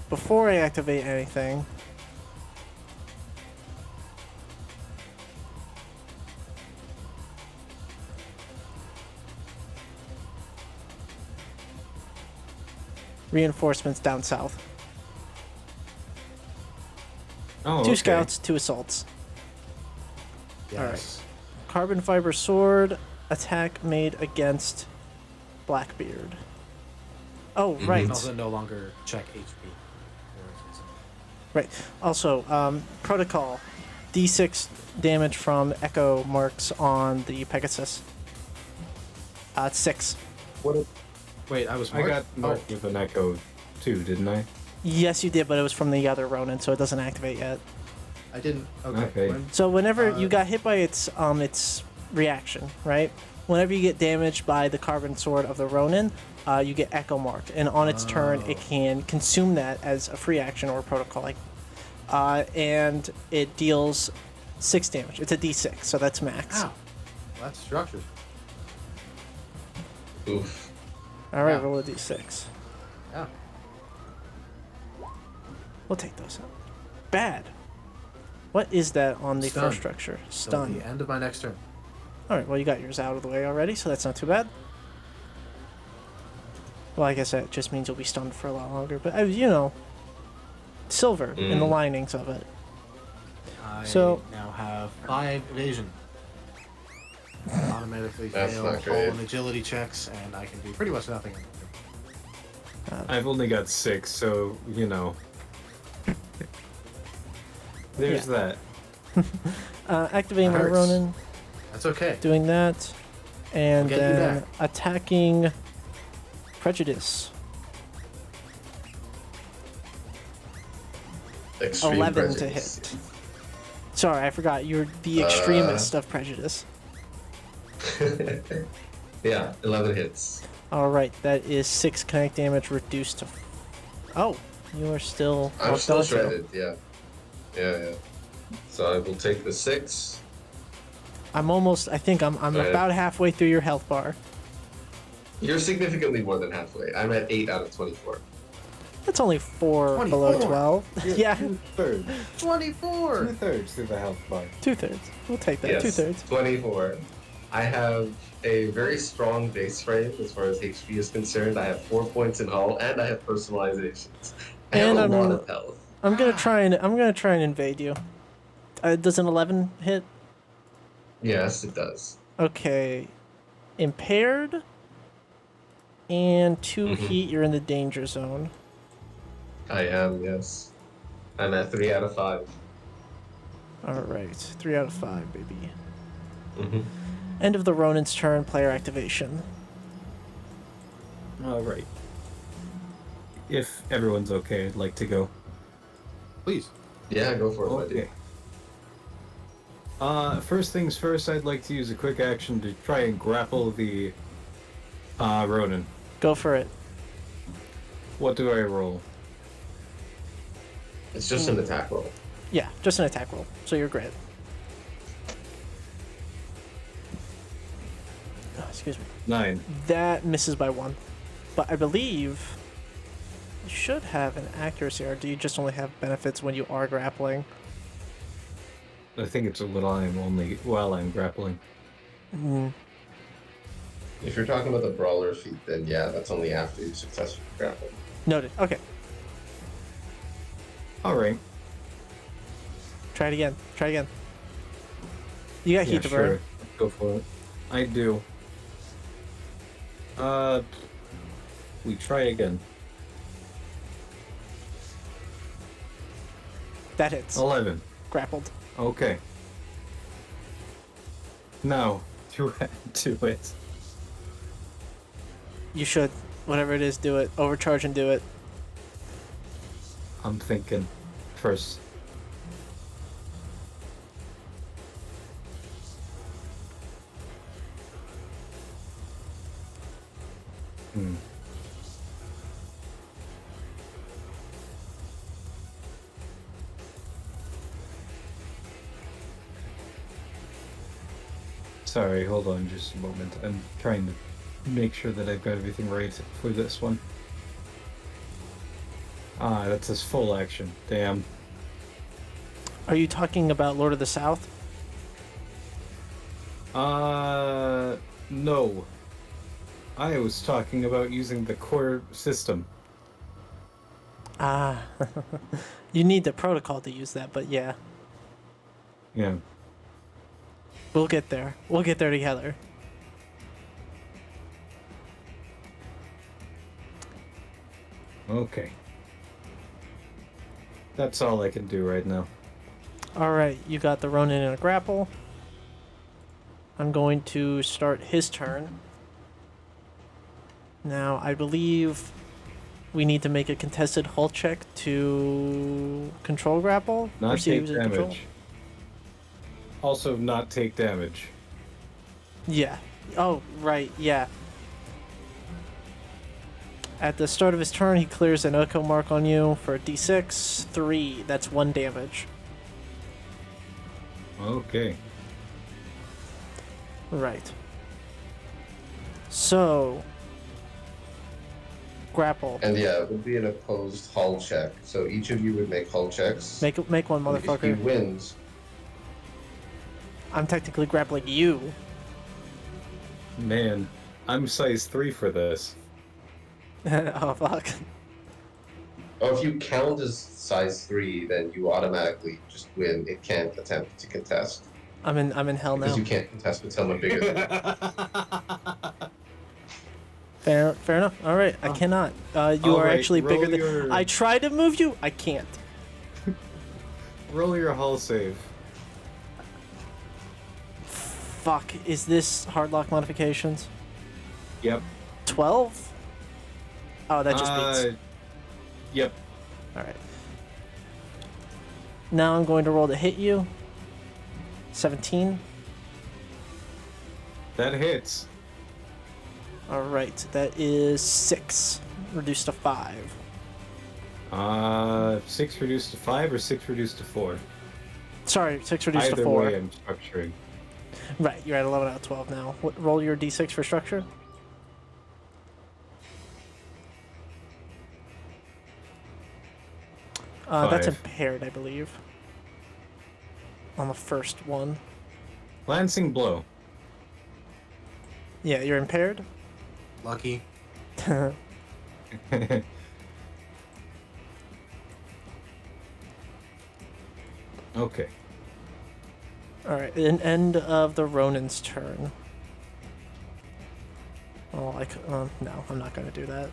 Before I activate anything, reinforcements down south. Oh, 2 okay. scouts, 2 assaults. Yes. Carbon fiber sword attack made against Blackbeard. Oh, Mhm. right. Also, no longer check HP. Right. Also, protocol. D6 damage from echo marks on the Pegasus. 6. What if Wait, I was I got Oh, marked with an echo too, didn't I? Yes, you did, but it was from the other Ronin, so it doesn't activate yet. I didn't. Okay. Okay. So whenever you Uh, got hit by its reaction, right? Whenever you get damaged by the carbon sword of the Ronin, you get echo marked, and on its turn, it can consume that as a free action or a protocol, and it deals 6 damage. It's a D6, so that's max. Ow. Well, that's structured. Oof. All right, Yeah. roll a D6. Yeah. We'll take those out. Bad. What is that on the Stun. first structure? Till Stun. the end of my next turn. All right, well, you got yours out of the way already, so that's not too bad. Well, I guess that just means you'll be stunned for a lot longer, but, silver in the linings of it. I So- now have 5 evasion. Automatically That's fail not all great. and agility checks, and I can do pretty much nothing. I've only got 6, so there's that. Activating my Hurts. Ronin, That's okay. doing that, and I'll get you then back. attacking Prejudice. Extreme 11 to prejudice. hit. Sorry, I forgot. You're the extremist of Prejudice. Yeah, 11 hits. All right, that is 6 kinetic damage reduced to. Oh, you are still. I'm well, still don't you? shredded, yeah. Yeah. So I will take the 6. I'm almost. I think I'm Go ahead. about halfway through your health bar. You're significantly more than halfway. I'm at 8 out of 24. That's only 4 below 24. 12. Yeah, 2/3. 24! 2/3 through the health bar. 2/3. We'll take that. Yes, 2/3. 24. I have a very strong base frame as far as HP is concerned. I have 4 points in hull, and I have personalizations. I have And a lot of health. I'm gonna try and invade you. Does an 11 hit? Yes, it does. Okay. Impaired. And 2 Mhm. heat. You're in the danger zone. I am, yes. I'm at 3 out of 5. All right. 3 out of 5, baby. Mm-hmm. End of the Ronin's turn. Player activation. All right. If everyone's okay, I'd like to go. Please. Yeah, go for it, my dude. Okay. First things first, I'd like to use a quick action to try and grapple the Ronin. Go for it. What do I roll? It's just an attack roll. Yeah, just an attack roll. So you're great. Oh, excuse me. 9. That misses by 1. But I believe you should have an accuracy, or do you just only have benefits when you are grappling? I think it's while I'm grappling. If you're talking about the brawler feat, then yeah, that's only after you successfully grapple. Noted. Okay. All right. Try it again. Try again. You got Yeah, heat to burn. sure. Go for it. I do. We try again. That hits. 11. Grappled. Okay. Now, do it. You should. Whatever it is, do it. Overcharge and do it. I'm thinking first. Sorry, hold on just a moment. I'm trying to make sure that I've got everything right for this one. Ah, that's his full action. Damn. Are you talking about Lord of the South? No. I was talking about using the core system. Ah, you need the protocol to use that, but yeah, Yeah. we'll get there. We'll get there together. Okay. That's all I can do right now. All right, you got the Ronin in a grapple. I'm going to start his turn. Now, I believe we need to make a contested hull check to control grapple. or Not see take who's in control. damage. Also, not take damage. Yeah. Oh, right, yeah. At the start of his turn, he clears an echo mark on you for a d6. 3. That's 1 damage. Okay. Right. So, grapple. And yeah, it would be an opposed hull check. So each of you would make hull checks. Make one, And if he motherfucker. wins, I'm technically grappling you. Man, I'm size 3 for this. Oh fuck. oh, if you count as size 3, then you automatically just win. It can't attempt to contest. I'm in hell Because now. you can't contest with someone bigger than you. Fair enough. All right, I cannot. You are Alright, actually bigger roll than. your- I tried to move you. I can't. Roll your hull save. Fuck. Is this hard lock modifications? Yep. 12. Oh, that just beats. Yep. All right. Now I'm going to roll to hit you. 17. That hits. All right, that is 6 reduced to 5. 6 reduced to 5 or 6 reduced to 4? Sorry, 6 reduced Either to 4. way, I'm structuring. Right, you're at 11 out of 12 now. Roll your d6 for structure. That's 5. impaired, I believe. On the first one. Lancing blow. Yeah, you're impaired. Lucky. Okay. Alright, end of the Ronin's turn. Oh, no, I'm not going to do that.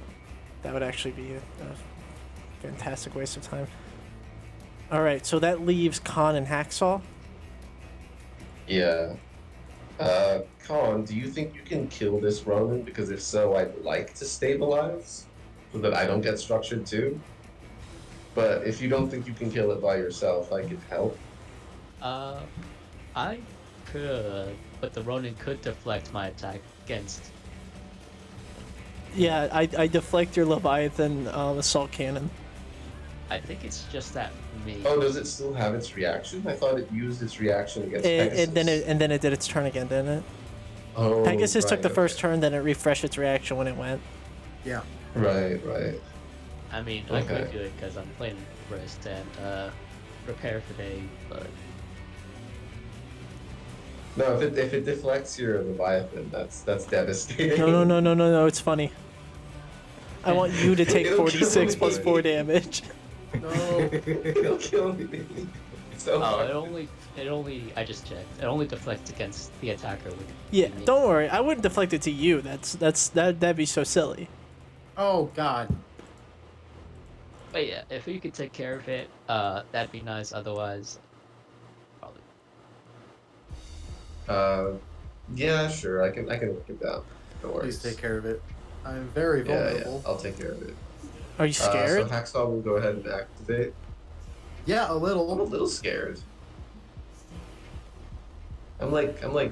That would actually be a fantastic waste of time. Alright, so that leaves Khan and Hacksaw. Yeah. Colin, do you think you can kill this Ronin? Because if so, I'd like to stabilize so that I don't get structured too. But if you don't think you can kill it by yourself, I could help. I could, but the Ronin could deflect my attack against. Yeah, I deflect your Leviathan assault cannon. I think it's just that me. Oh, does it still have its reaction? I thought it used its reaction against Pegasus. And then it did its turn again, didn't it? Oh, Pegasus took right, the first okay. turn, then it refreshed its reaction when it went. Yeah. Right. I mean, I could Okay. do it because I'm playing Wrist and Prepare for Day, but No, if it deflects your Leviathan, that's devastating. No, it's funny. I want you to take It'll kill 46 me. plus 4 damage. No. It'll kill me. So oh, hard. I just checked. It only deflects against the attacker. With Yeah, me. don't worry. I wouldn't deflect it to you. That'd be so silly. Oh God. But yeah, if you could take care of it, that'd be nice. Otherwise, probably. Yeah, sure. I can look it down. No worries. Please take care of it. I'm very Yeah, vulnerable. I'll take care of it. Are you scared? So Hacksaw will go ahead and activate. Yeah, a I'm a little. little scared. I'm like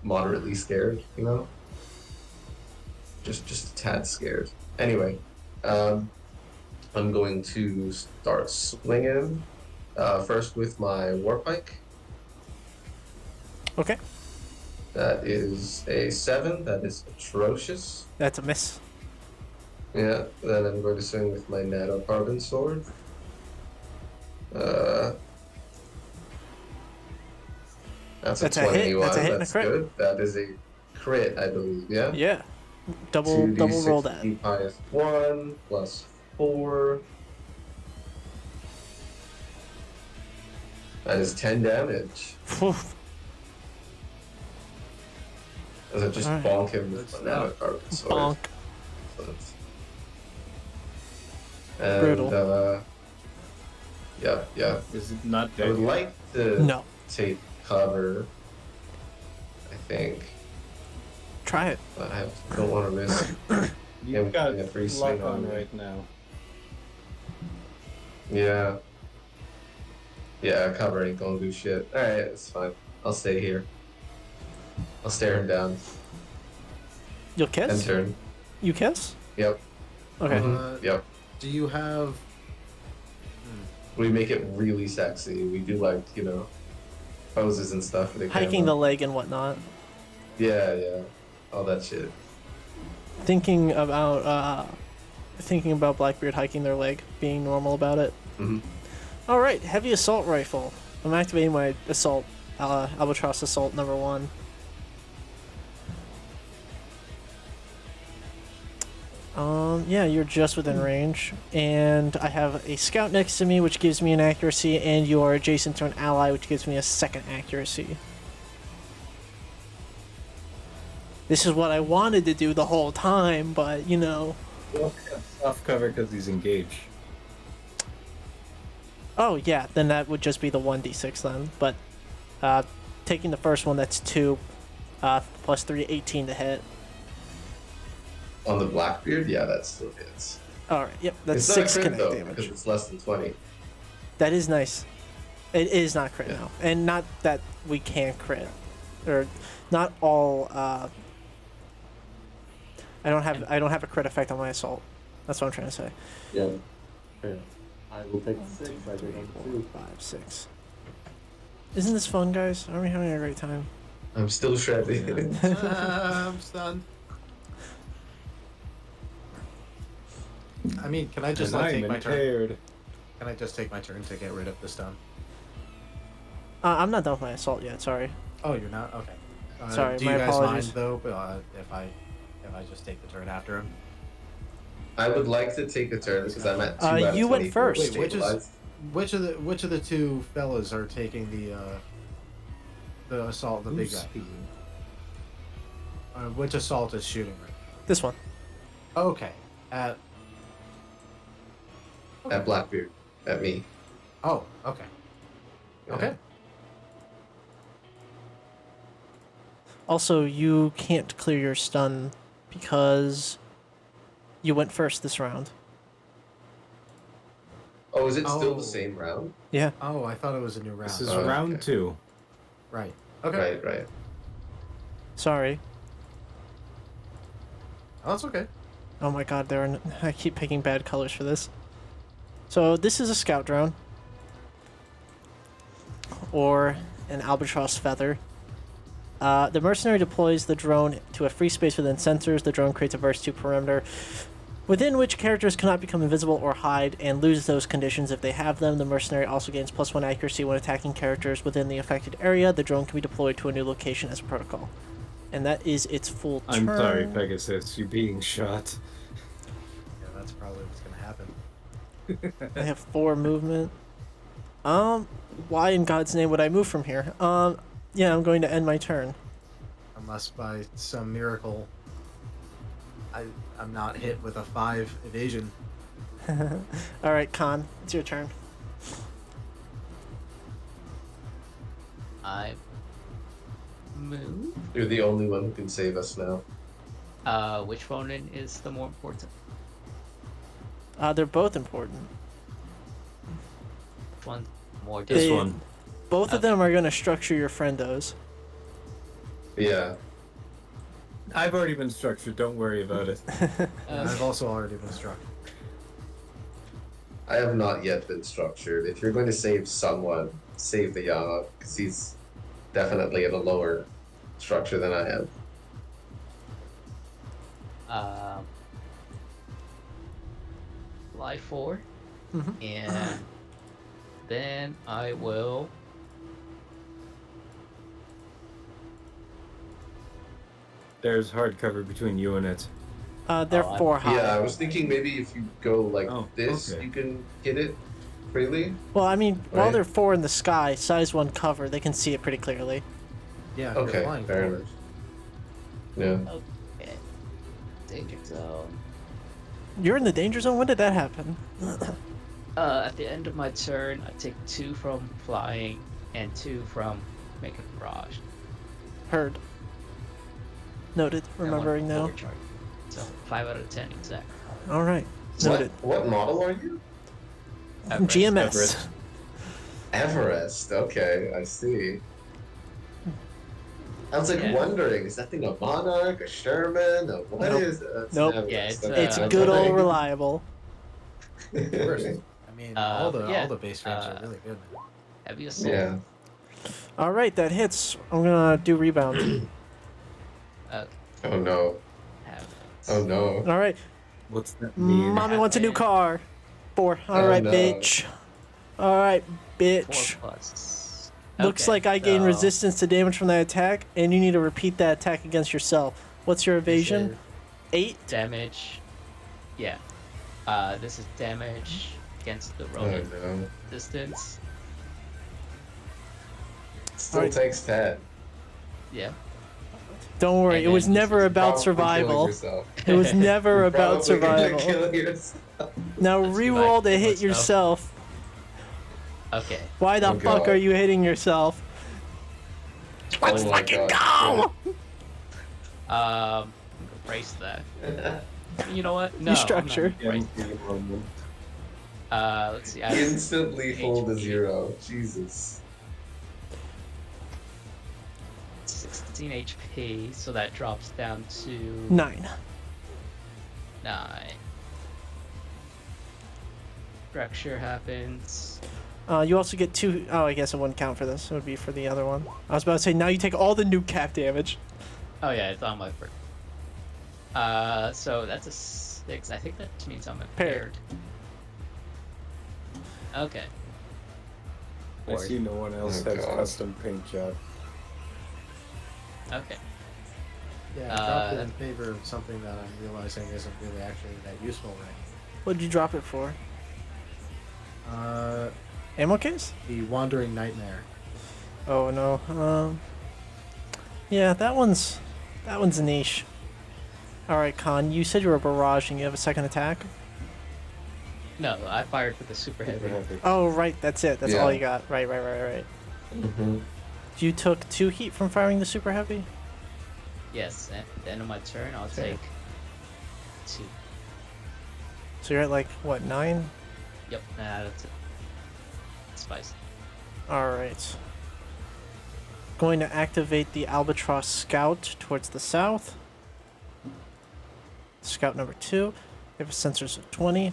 moderately scared, you know? Just a tad scared. Anyway, I'm going to start swinging. First with my Warpike. Okay. That is a 7. That is atrocious. That's a miss. Yeah, then I'm going to swing with my nanocarbon sword. Uh, that's a That's a hit. 21. That's a hit and a That's crit. good. That is a crit, I believe, yeah? Yeah. Double roll that. 2d6 minus 1 plus 4. That is 10 damage. Phew. As I just Alright. bonk him with Good my stuff. nanocarbon sword. Bonk. And, Brutal. yeah. Is it not I dead? would yet? like to No. take cover, I think, Try it. but I don't want to risk. You've Yeah, got yeah, free luck swing on on me. right now. Yeah. Yeah, cover ain't gonna do shit. Alright, it's fine. I'll stay here. I'll stare him down. You'll End kiss? turn. You kiss? Yep. Okay. Yep. Do you have? We make it really sexy. We do like, poses and stuff for the Hiking the camera. leg and whatnot. Yeah. All that shit. Thinking about Blackbeard hiking their leg, being normal about it. hmm All right, heavy assault rifle. I'm activating my assault, albatross assault number 1. Yeah, you're just within range, and I have a scout next to me, which gives me an accuracy, and you are adjacent to an ally, which gives me a second accuracy. This is what I wanted to do the whole time, but Soft cover because he's engaged. Oh yeah, then that would just be the 1d6 then. But taking the first one, that's 2, plus 3, 18 to hit. On the Blackbeard, yeah, that still hits. All right, yep, that's It's not 6 a crit kinetic though, damage. because it's less than 20. That is nice. It is not crit Yeah. now, and not that we can crit, or not all. I don't have a crit effect on my assault. That's what I'm trying to say. Yeah. Okay. I will take 6. I take on 4, 2. 5, 6. Isn't this fun, guys? Aren't we having a great time? I'm still shredded. I'm stunned. I mean, can I just And take I'm my turn? impaired. Can I just take my turn to get rid of the stun? I'm not done with my assault yet. Sorry. Oh, you're not? Okay. Sorry, do you my guys apologies. mind though if I just take the turn after him? I would like to take a turn because I'm at 2 out of You went 24 first. Wait, stabilized. which of the two fellas are taking the assault, the big Who's guy? speaking? Which assault is shooting right? This one. Okay. At At Blackbeard. At me. oh, okay. Yeah. Okay. Also, you can't clear your stun because you went first this round. Oh, is it still Oh. the same round? Yeah. Oh, I thought it was a new round. This is Oh, round okay. 2. Right. Okay. Right. Sorry. Oh, that's okay. Oh my god, I keep picking bad colors for this. So this is a scout drone. Or an albatross feather. The mercenary deploys the drone to a free space within sensors. The drone creates a verse 2 perimeter, within which characters cannot become invisible or hide, and lose those conditions if they have them. The mercenary also gains +1 accuracy when attacking characters within the affected area. The drone can be deployed to a new location as a protocol. And that is its full turn. I'm sorry, Pegasus. You're being shot. Yeah, that's probably what's gonna happen. I have 4 movement. Why in God's name would I move from here? Yeah, I'm going to end my turn. Unless by some miracle I'm not hit with a 5 evasion. Alright, Khan, it's your turn. I move. You're the only one who can save us now. Which Ronin is the more important? They're both important. Which one more? This They- one. Both of them are going to structure your friendos. Yeah. I've already been structured. Don't worry about it. And I've also already been struck. I have not yet been structured. If you're going to save someone, save the Yama, because he's definitely at a lower structure than I am. Fly 4. Mhm. And then I will. There's hard cover between you and it. They're Oh, 4 high. Yeah, I was thinking maybe if you go like Oh, this, okay. you can hit it freely. Well, I mean, while Right. they're 4 in the sky, size 1 cover, they can see it pretty clearly. Yeah, Okay, you're flying fair forward. enough. Yeah. Okay. Danger zone. You're in the danger zone? When did that happen? At the end of my turn, I take 2 from flying and 2 from making barrage. Heard. Noted. And Remembering one now. forward charge. So 5 out of 10 exact. All right. Noted. What model are you? GMS. Everest. Everest. Okay, I see. I was like Yeah. wondering, is that thing a Monarch, a Sherman, a what Nope. is it? That's Nope. Everest. Yeah, it's, Okay, It's Uh, good old okay. reliable. First, I mean, all yeah, the base frames are really good. Man. Heavy assault. Yeah. All right, that hits. I'm gonna do rebound. Oh no. Have Oh no. All right. What's that mean? Mommy wants a new car. 4. All Oh, right, no. bitch. All right, 4 bitch. plus. Looks Okay, like I gain so- resistance to damage from that attack, and you need to repeat that attack against yourself. What's your evasion? 8? Damage. Yeah. This is damage against the Oh rolling no. distance. Still Alright. takes 10. Yeah. Don't worry, And it was then never about Probably killing survival. yourself. It was never about Probably gonna survival. kill yourself. Now Let's see if I reroll to can hit kill yourself. Okay. Why the Oh, fuck God. are you hitting yourself? Let's Oh my fucking God. I'm gonna erase that. You know what? No. You structure. I'm not gonna erase that. Let's see. I have Instant lethal to HP. 0. Jesus. 16 HP, so that drops down to 9. 9. Structure happens. You also get 2. Oh, I guess it wouldn't count for this. It would be for the other one. I was about to say, now you take all the nuke cap damage. Oh yeah, it's on my first. So that's a 6. I think that means I'm impaired. Okay. I see no one else Oh, has God. custom paint job. Okay. Yeah, I dropped it in favor of something that I'm realizing isn't really actually that useful right What'd you drop it for? now. Ammo case? The Wandering Nightmare. Oh no. Yeah, that one's a niche. All right, Khan. You said you were barraging. You have a second attack. No, I fired with the super heavy. Oh right, that's it. That's all Yeah. you got. Right. Mm-hmm. You took 2 heat from firing the super heavy. Yes, at the end of my turn, I'll Okay. take 2. So you're at like what 9? Yep, that's it. Spicy. All right. Going to activate the Albatross Scout towards the south. Scout number 2. We have sensors of 20.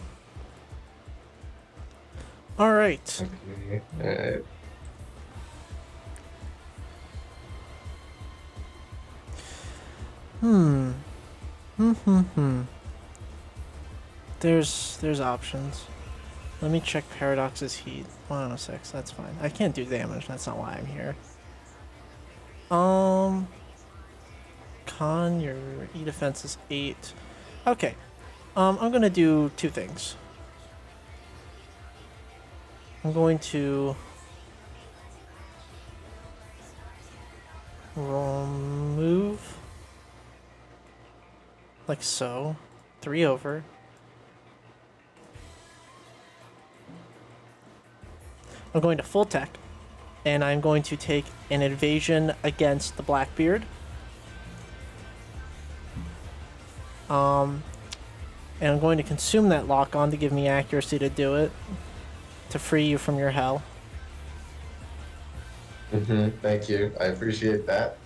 All right. Okay. Alright. There's options. Let me check Paradox's heat. 106. That's fine. I can't do damage. That's not why I'm here. Con, your E defense is 8. Okay. I'm gonna do 2 things. I'm going to remove like so. 3 over. I'm going to full tech, and I'm going to take an evasion against the Blackbeard. And I'm going to consume that lock on to give me accuracy to do it, to free you from your hell. Thank you. I appreciate that.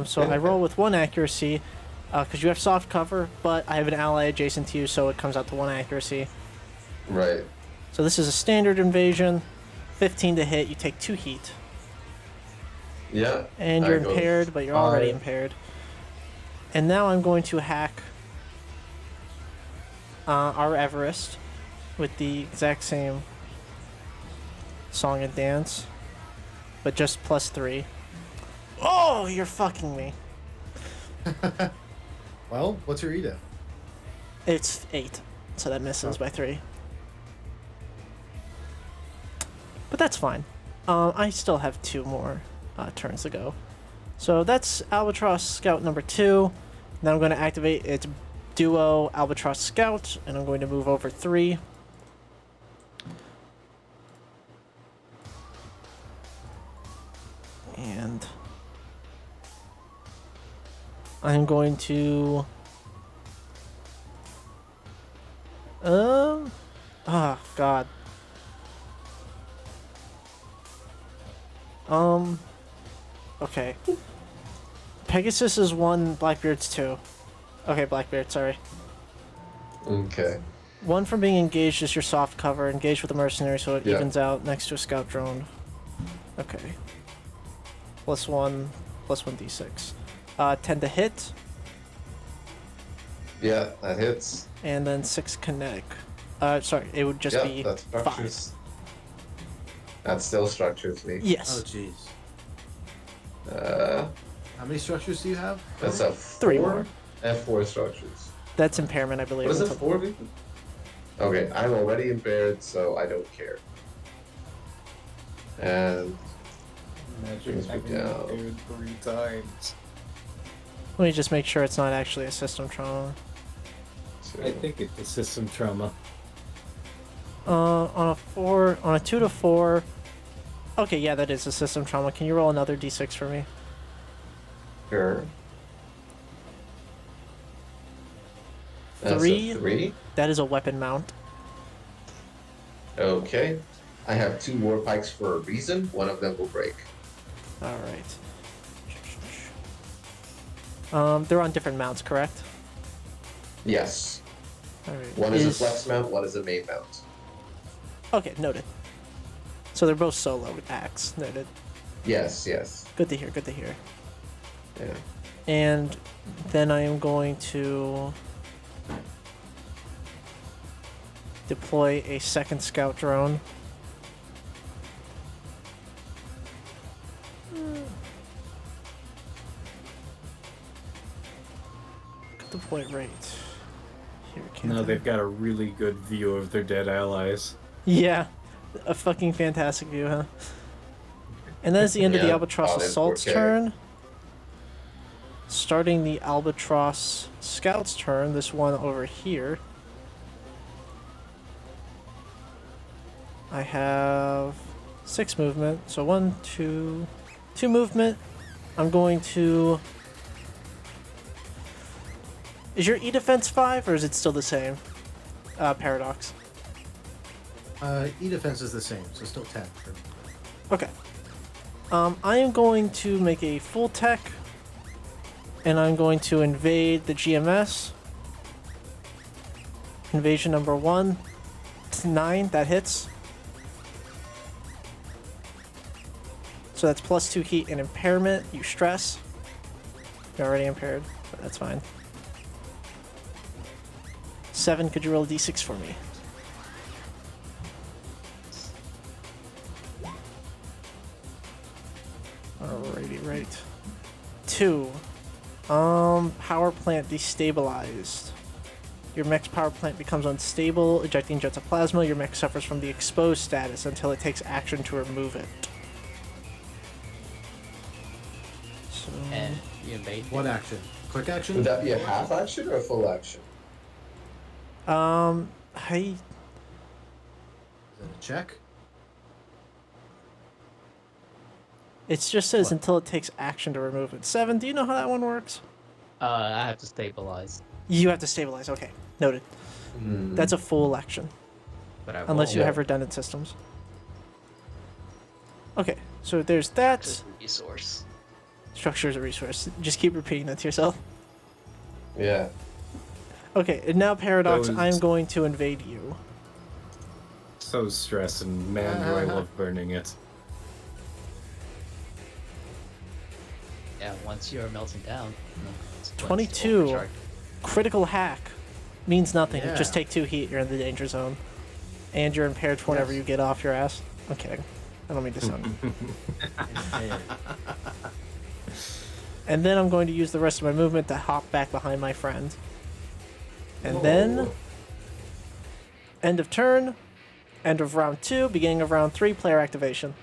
So I roll with 1 accuracy, because you have soft cover, but I have an ally adjacent to you, so it comes out to 1 accuracy. Right. So this is a standard invasion. 15 to hit, you take 2 heat. Yeah. And you're I go impaired, but you're already 5. impaired. And now I'm going to hack our Everest with the exact same song and dance, but just +3. Oh, you're fucking me. Well, what's your Ida? It's 8, so that misses by 3. But that's fine. I still have 2 more turns to go. So that's Albatross Scout number 2. Now I'm going to activate its duo Albatross Scout, and I'm going to move over 3. And I'm going to God. Okay. Pegasus is 1, Blackbeard's 2. Okay, Blackbeard, sorry. Okay. 1 from being engaged is your soft cover. Engaged with a mercenary, so it Yeah. evens out next to a scout drone. Okay. +1, +1d6. 10 to hit, Yeah, that hits. and then 6 kinetic. Sorry, it would just Yeah, be that's 5. structures. That still structures me. Yes. Oh, jeez. Uh, How many structures do you have? that's a 3 4. more. I have 4 structures. That's impairment, I believe. What is it, until- 4? Okay, I'm already impaired, so I don't care. And Imagine Brings me having down. impaired 3 times. Let me just make sure it's not actually a system trauma. I think it's a system trauma. On a 2 to 4. Okay, yeah, that is a system trauma. Can you roll another d6 for me? sure. That's 3? a 3. That is a weapon mount. Okay. I have 2 war pikes for a reason. One of them will break. All right. They're on different mounts, correct? Yes. All right. One is a flex mount, one is a main mount. Okay, noted. So they're both solo axe. Noted. Yes, yes. Good to hear. Good to hear. Yeah. And then I am going to deploy a second scout drone. Could deploy right here. Can't No, I? they've got a really good view of their dead allies. Yeah, a fucking fantastic view, huh? And that's the end of the Yeah, Albatross all in Assault's 4K. turn. Starting the Albatross Scout's turn, this one over here. I have 6 movement, so 1, 2, 2 movement. I'm going to... Is your E-Defense 5, or is it still the same? Paradox. E-defense is the same, so still 10. Okay. I am going to make a full tech, and I'm going to invade the GMS. Invasion number 1. It's 9, that hits. So that's +2 heat and impairment. You stress. You're already impaired, but that's fine. 7, could you roll a d6 for me? Alrighty, right. 2. Power plant destabilized. Your mech's power plant becomes unstable, ejecting jets of plasma. Your mech suffers from the exposed status until it takes action to remove it. So, And you made What action? Quick action? Would that be a half action or a full action? I Is that a check? it just says What? until it takes action to remove it. 7, do you know how that one works? I have to stabilize, You have to stabilize. Okay, noted. Hmm. That's a full action, but I unless you Yeah. have redundant systems. Okay, so there's that. resource. Structure is a resource. Just keep repeating that to yourself. Yeah. Okay, and now Paradox, Those- I'm going to invade you. So stressed, and man, do I love burning it. once you're melting down. Once 22. overcharged. Critical hack means nothing. Yeah. Just take 2 heat. You're in the danger zone, and you're impaired whenever Yes. you get off your ass. I'm kidding. I don't mean to sound. And then I'm going to use the rest of my movement to hop back behind my friend. And then, end of turn, end of round 2, beginning of round 3, player activation.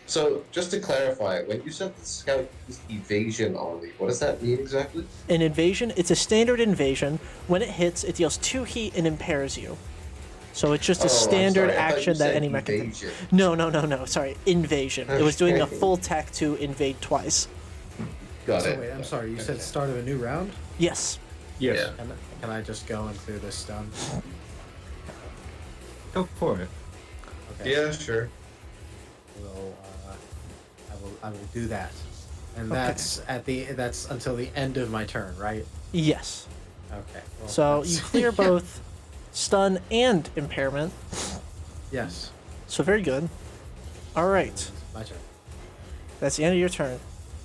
So, just to clarify, when you said the scout used evasion only, what does that mean exactly? An invasion, it's a standard invasion. When it hits, it deals 2 heat and impairs you. So it's just a Oh, I'm standard sorry. I thought you action that said any mech can do. evasion. No. Sorry, invasion. It was doing a Okay. full tech to invade twice. Got So it. wait, I'm sorry. You said start of a new round? Yes. Yes. Yeah. Can I just go and clear this stun? Go for it. Okay. Yeah, sure. Well, I will do that, and Okay. that's until the end of my turn, right? Yes. Okay. Well, So that's- you clear both stun and impairment. Yes. So very good. All right. My turn. That's the end of your turn.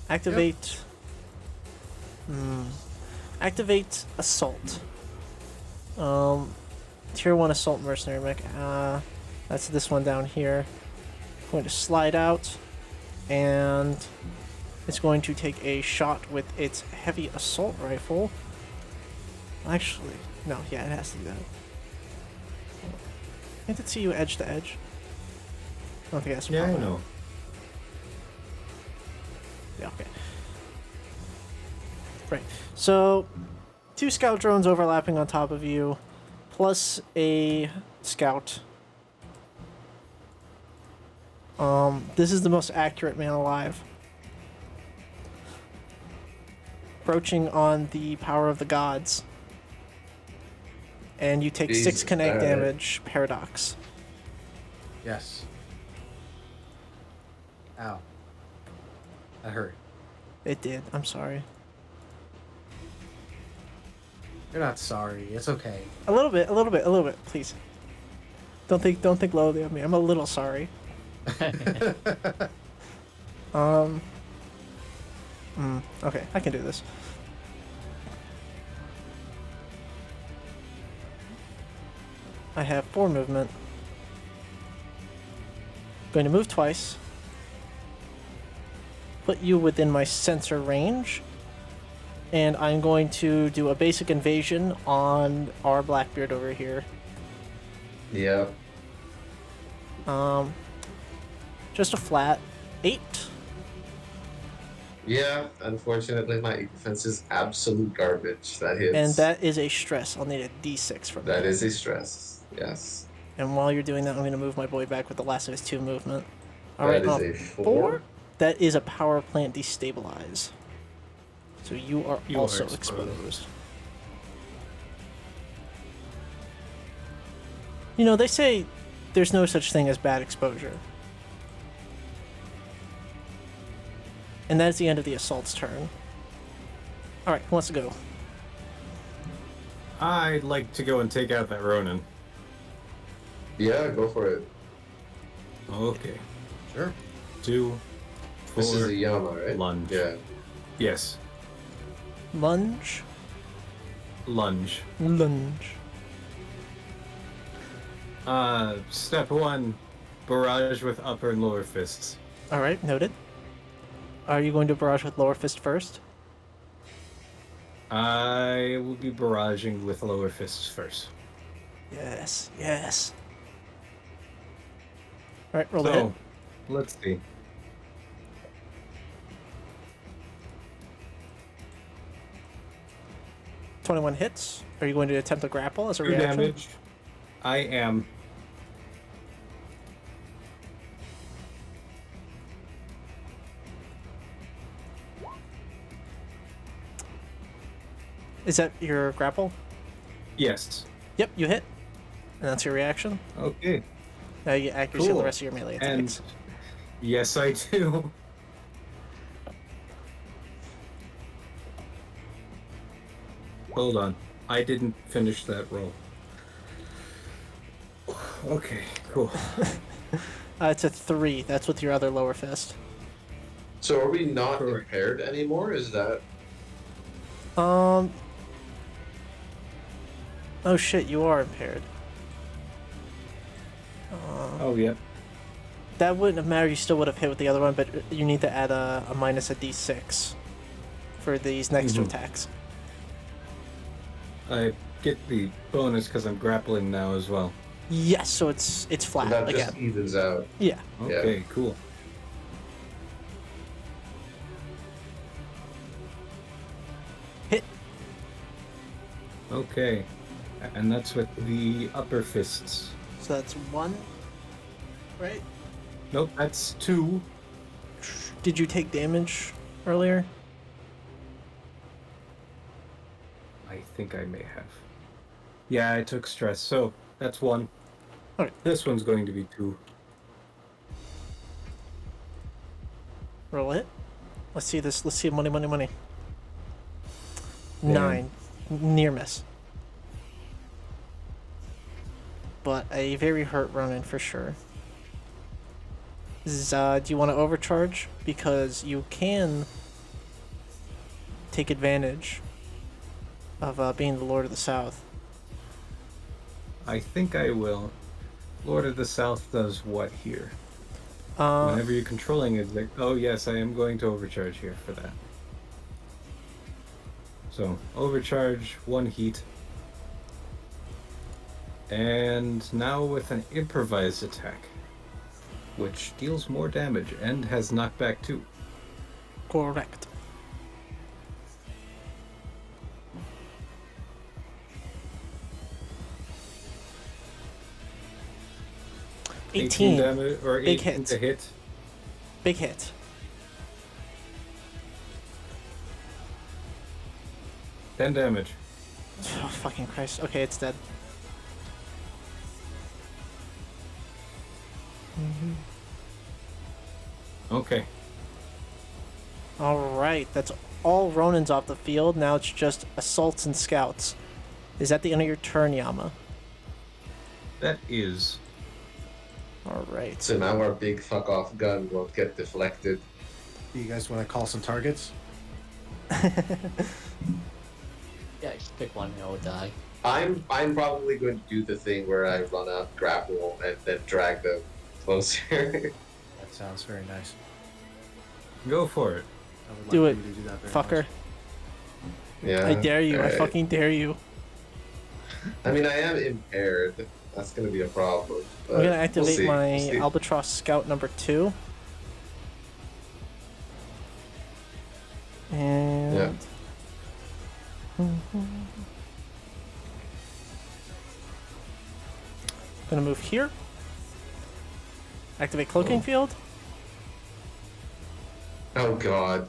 Activate. Activate assault. Tier 1 assault mercenary mech. That's this one down here. Going to slide out, and it's going to take a shot with its heavy assault rifle. Actually, no. Yeah, it has to do that. I did see you edge to edge. I don't think that's Yeah, I proper. know. Yeah, okay. Right. So, 2 scout drones overlapping on top of you, plus a scout. This is the most accurate man alive. Approaching on the power of the gods. And you take 6 Jesus, connect alright. damage, paradox. Yes. Ow. That hurt. It did. I'm sorry. You're not sorry. It's okay. A little bit, please. Don't think lowly of me. I'm a little sorry. Okay, I can do this. I have 4 movement. Going to move twice. Put you within my sensor range. And I'm going to do a basic invasion on our Blackbeard over here. Yeah. Just a flat 8. Yeah, unfortunately, my defense is absolute garbage. That hits. And that is a stress. I'll need a d6 from That is a stress. Yes. And while you're doing that, I'm going to move my boy back with the last of his 2 movement. That Alright, is a 4. That is a power plant destabilize. So you are You are also exposed. exposed. You know, they say there's no such thing as bad exposure. And that is the end of the assault's turn. Alright, who wants to go? I'd like to go and take out that Ronin. Yeah, go for it. Okay. Sure. 2, 4. This is a Yama, right? Lunge. Yeah. Yes. Lunge? Lunge. Lunge. Step 1, barrage with upper and lower fists. Alright, noted. Are you going to barrage with lower fist first? I will be barraging with lower fists first. Yes, yes. Alright, roll the So, hit. let's see. '21 hits. Are you going to attempt to grapple as a 2 reaction? damage. I am. Is that your grapple? Yes. Yep, you hit. And that's your reaction. Okay. Now you get accuracy on the Cool. rest of your melee And attacks. yes, I do. Hold on. I didn't finish that roll. Okay, cool. It's a 3. That's with your other lower fist. So are we not Correct. impaired anymore? Is that Oh shit, you are impaired. Oh, yep. That wouldn't have mattered. You still would have hit with the other one, but you need to add a minus a d6 for these next two Mhm. attacks. I get the bonus because I'm grappling now as well. Yes, so it's so flat that again. just evens out? Yeah. Okay, cool. Hit. Okay. And that's with the upper fists. So that's 1, right? Nope, that's 2. Did you take damage earlier? I think I may have. Yeah, I took stress, so that's 1. Okay. This one's going to be 2. Roll it. Let's see this. Let's see money. Damn. 9. Near miss. But a very hurt Ronin for sure. Do you want to overcharge? Because you can take advantage of being the Lord of the South. I think I will. Lord of the South does what here? Whenever you're controlling it, like, oh yes, I am going to overcharge here for that. So, overcharge, 1 heat. And now with an improvised attack, which deals more damage and has knockback too. Correct. $18 damage, or Big 18 hit. to hit. Big hit. 10 damage. Oh, fucking Christ. Okay, it's dead. Okay. Alright, that's all Ronins off the field. Now it's just assaults and scouts. Is that the end of your turn, Yama? That is. Alright. So now our big fuck off gun won't get deflected. Do you guys want to call some targets? Yeah, just pick one and it'll die. I'm probably going to do the thing where I run up, grapple, and then drag them closer. That sounds very nice. Go for it. I would like Do for it, you to do that very fucker. much. Yeah. I dare you. I alright. fucking dare you. I mean, I am impaired. That's gonna be a problem. I'm gonna we'll activate see, my we'll see. Albatross Scout number 2. And... Yeah. Gonna move here. Activate Cloaking Field. Oh god.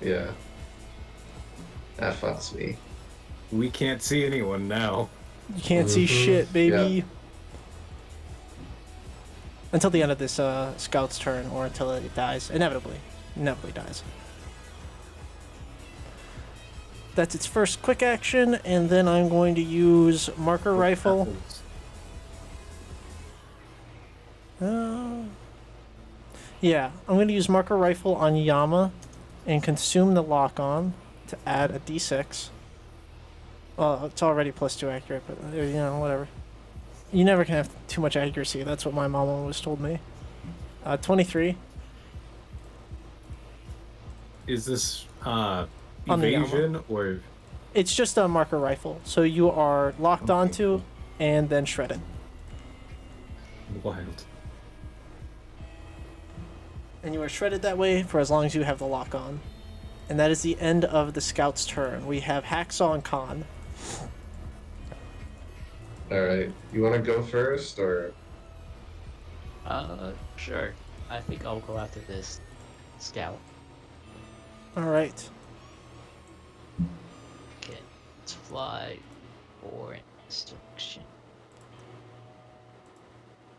Yeah. That fucks me. We can't see anyone now. You can't see shit, baby. Until the end of this scout's turn, or until it dies. Inevitably dies. That's its first quick action, and then I'm going to use marker rifle. Yeah, I'm going to use marker rifle on Yama and consume the lock on to add a d6. Well, it's already +2 accurate, but you know, whatever. You never can have too much accuracy. That's what my mom always told me. 23. Is this On the evasion or? It's just a marker rifle, so you are locked Okay. onto and then shredded. Wild. And you are shredded that way for as long as you have the lock on. And that is the end of the scout's turn. We have Hacksaw and Khan. Alright. You wanna go first or Sure. I think I'll go after this scout. Alright. Okay, let's fly for instruction.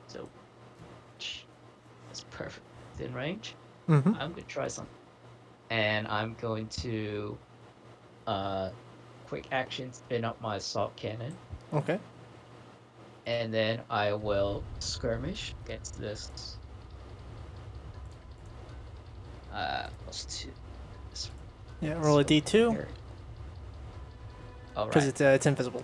So, that's perfect. Within range. Mm-hmm. I'm gonna try something, and I'm going to quick action spin up my assault cannon, Okay. And then I will skirmish against this. +2. This Yeah, roll a d2 here. All because right. it's invisible.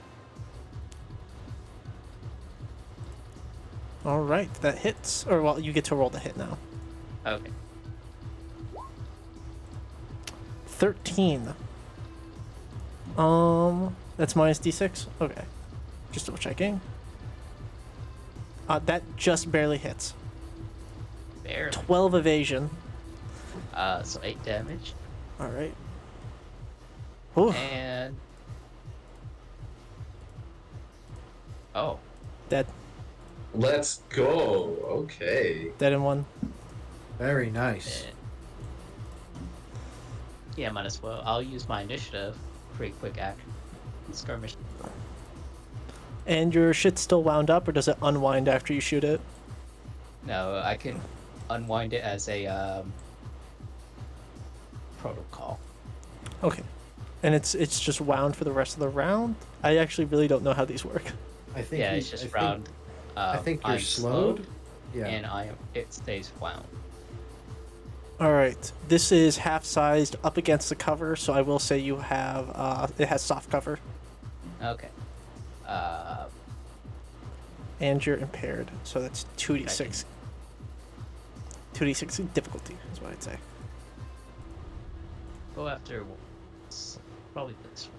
All right, that hits. Or well, you get to roll the hit now. Okay. 13. That's minus d6. Okay, just double checking. That just barely hits. Barely. 12 evasion. So 8 damage. All right. Ooh, And oh, dead. Let's go. Okay. Dead in one. Very nice. and- yeah, might as well. I'll use my initiative. Pretty quick action. Skirmish. And your shit's still wound up, or does it unwind after you shoot it? No, I can unwind it as a protocol. Okay. And it's just wound for the rest of the round? I actually really don't know how these work. I think Yeah, you- it's just I think- round. I think you're I'm slowed. Yeah. and it stays wound. Alright. This is half-sized up against the cover, so I will say you have, it has soft cover. Okay. And you're impaired, so that's 2d6. 2d6 difficulty is what I'd say. Go after probably this one.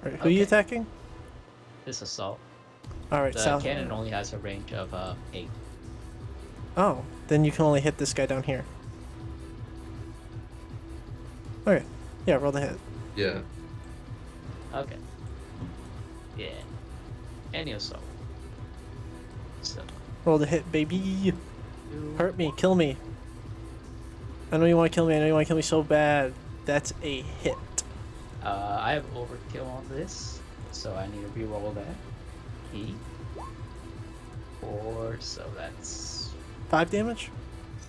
Alright, who are you Okay. attacking? This assault. Alright, The Sal. cannon only has a range of 8. Oh, then you can only hit this guy down here. Okay. Yeah, roll the hit. Yeah. Okay. Yeah. Any assault. So Roll the hit, baby. 2. Hurt me, kill me. I know you want to kill me, I know you want to kill me so bad. That's a hit. I have overkill on this, so I need to reroll that. E. 4, so that's 5 damage?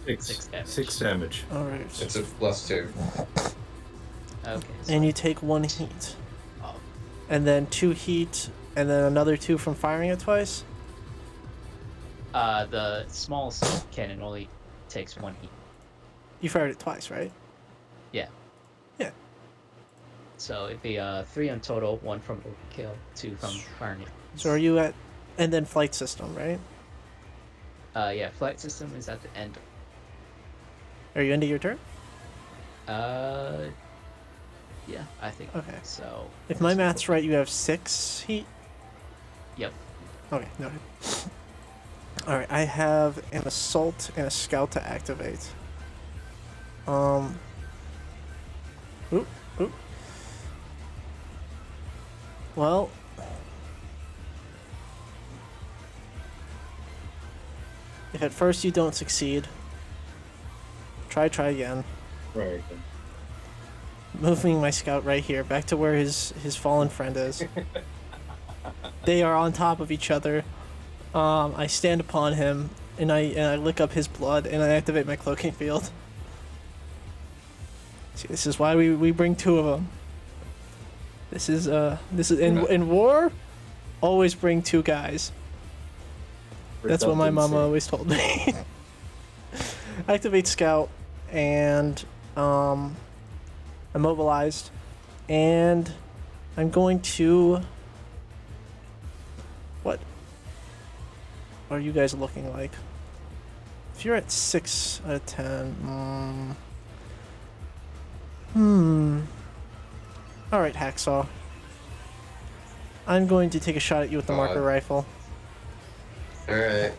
6 damage. 6 damage. Alright. It's a +2. Okay. So, And you take 1 heat. oh, And then 2 heat, and then another 2 from firing it twice? the small assault cannon only takes 1 heat. You fired it twice, right? Yeah. Yeah. So it'd be 3 in total, 1 from overkill, 2 from firing it. So are you at... And then flight system, right? Yeah, flight system is at the end. Are you into your turn? Yeah, I think. Okay. So. If my math's right, you have 6 heat? Yep. Okay, noted. Alright, I have an assault and a scout to activate. Oop, oop. Well... If at first you don't succeed, try again. Right. Moving my scout right here, back to where his fallen friend is. They are on top of each other. I stand upon him, and I lick up his blood, and I activate my cloaking field. See, this is why we bring 2 of them. This is in war, always bring 2 guys. That's what my mama always told me. Activate scout, and I'm immobilized, and I'm going to... What are you guys looking like? If you're at 6 out of 10, Alright, Hacksaw. I'm going to take a shot at you with the marker God. rifle. Alright.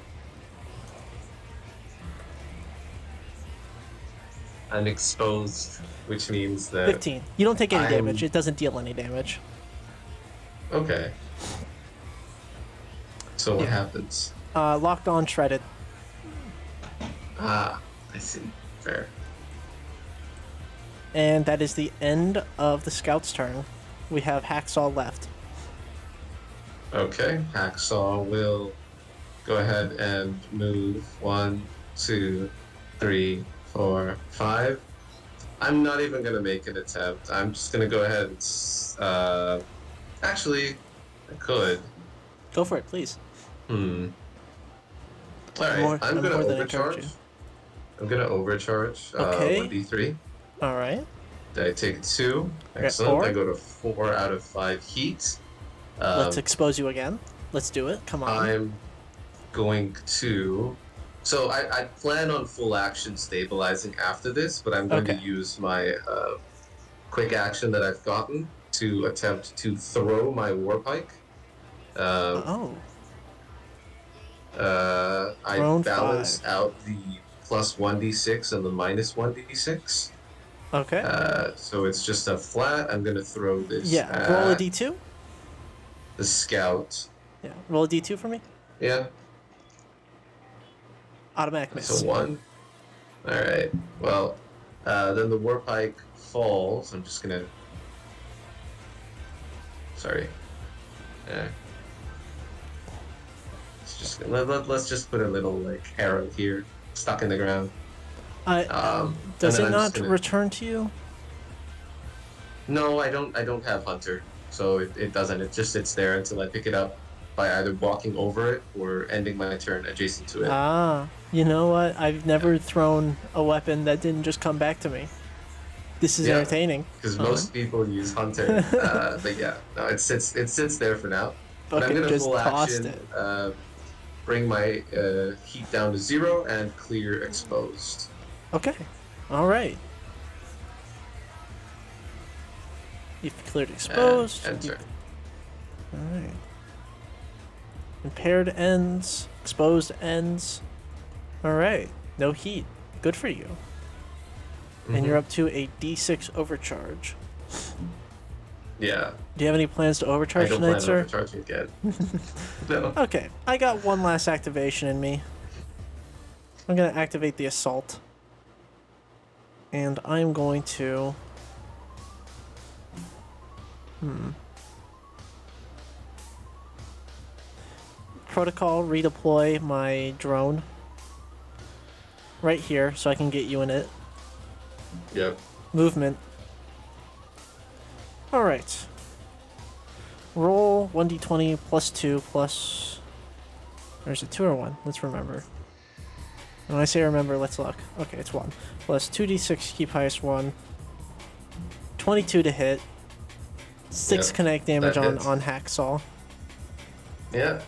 I'm exposed, which means that... 15. You don't take any I'm- damage. It doesn't deal any damage. Okay. So what Yeah. happens? Locked on, shredded. Ah, I see. Fair. And that is the end of the scout's turn. We have Hacksaw left. Okay, Hacksaw will go ahead and move 1, 2, 3, 4, 5. I'm not even gonna make an attempt. I'm just gonna go ahead and actually, I could. Go for it, please. All right, I'm gonna more than encourage overcharge. you. I'm gonna overcharge. Okay. 1d3. All right. I take 2. You're at Excellent. 4. I go to 4 out of 5 heat. Let's expose you again. Let's do it. Come on. I'm going to. So I plan on full action stabilizing after this, but I'm going to use my quick action that I've gotten to attempt to throw my war pike. I balance out the plus 1d6 and the minus 1d6. Okay. So it's just a flat. I'm going to throw this. Yeah. Roll a d2. The scout. Yeah. Roll a d2 for me. Yeah. Automatic miss. So 1. All right. Well, then the war pike falls. I'm just gonna. Sorry. Let's just put a little like arrow here, stuck in the ground. Does it not return to you? No, I don't have hunter, so it doesn't. It just sits there until I pick it up by either walking over it or ending my turn adjacent to it. You know what? I've never thrown a weapon that didn't just come back to me. This is entertaining. Because most people use hunter, but yeah, no, it sits there for now. But I'm gonna full action, bring my heat down to 0 and clear exposed. Okay, all right. You've cleared exposed. Enter. All right. Impaired ends. Exposed ends. All right. No heat. Good for you. And you're up to a D6 overcharge. Yeah. Do you have any plans to overcharge tonight, sir? I don't plan on overcharging again. No. Okay. I got one last activation in me. I'm going to activate the assault. And I'm going to... Protocol, redeploy my drone right here so I can get you in it. Yep. Movement. Alright. Roll 1d20 plus 2 plus... Or is it 2 or 1? Let's remember. When I say remember, let's look. Okay, it's 1. Plus 2d6, keep highest 1. 22 to hit. 6 kinetic damage on Hacksaw. Yeah.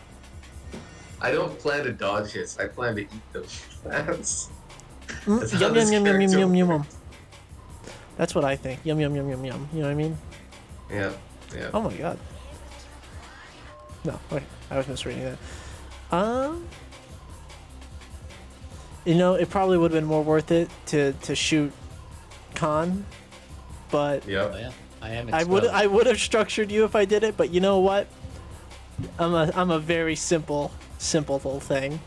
I don't plan to dodge hits. I plan to eat those plants. Yum yum yum yum yum yum yum. That's what I think. Yum yum yum yum yum. You know what I mean? Yeah. Yeah. Oh my god. No, wait. I was misreading that. You know, it probably would have been more worth it to shoot Khan, but yep. Oh, yeah. I would have structured you if I did it, but you know what? I'm a very simple little thing.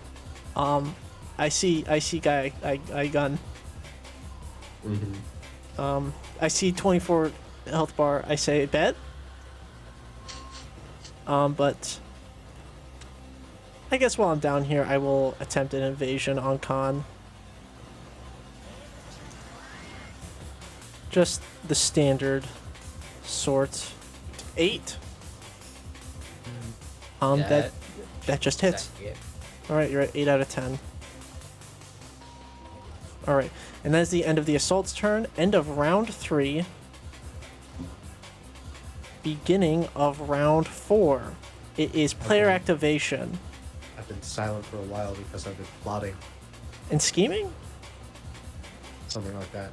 I see guy I gun. I see 24 health bar. I say bet. But I guess while I'm down here, I will attempt an invasion on Khan. Just the standard sort. 8. That just hits. All right, you're at 8 out of 10. All right, and that's the end of the assault's turn. End of round 3. Beginning of round 4. It is player activation. I've been silent for a while because I've been plotting. And scheming? Something like that.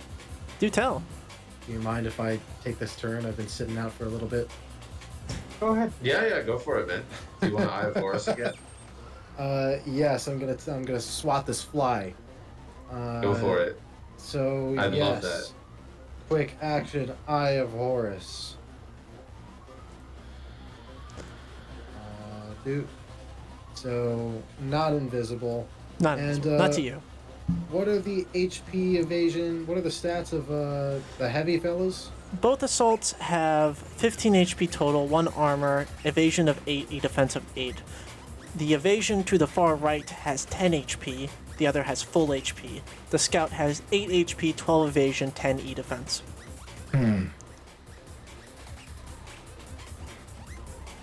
Do tell. Do you mind if I take this turn? I've been sitting out for a little bit. Go ahead. Yeah, go for it, man. Do you want to Eye of Horus again? Yes, I'm gonna swat this fly. Go for it. So I'd yes. love that. Quick action, Eye of Horus. Dude. So not invisible. Not to you. What are the HP evasion? What are the stats of the heavy fellas? Both assaults have 15 HP total, 1 armor, evasion of 8, a defense of 8. The evasion to the far right has 10 HP, the other has full HP. The scout has 8 HP, 12 evasion, 10 E defense.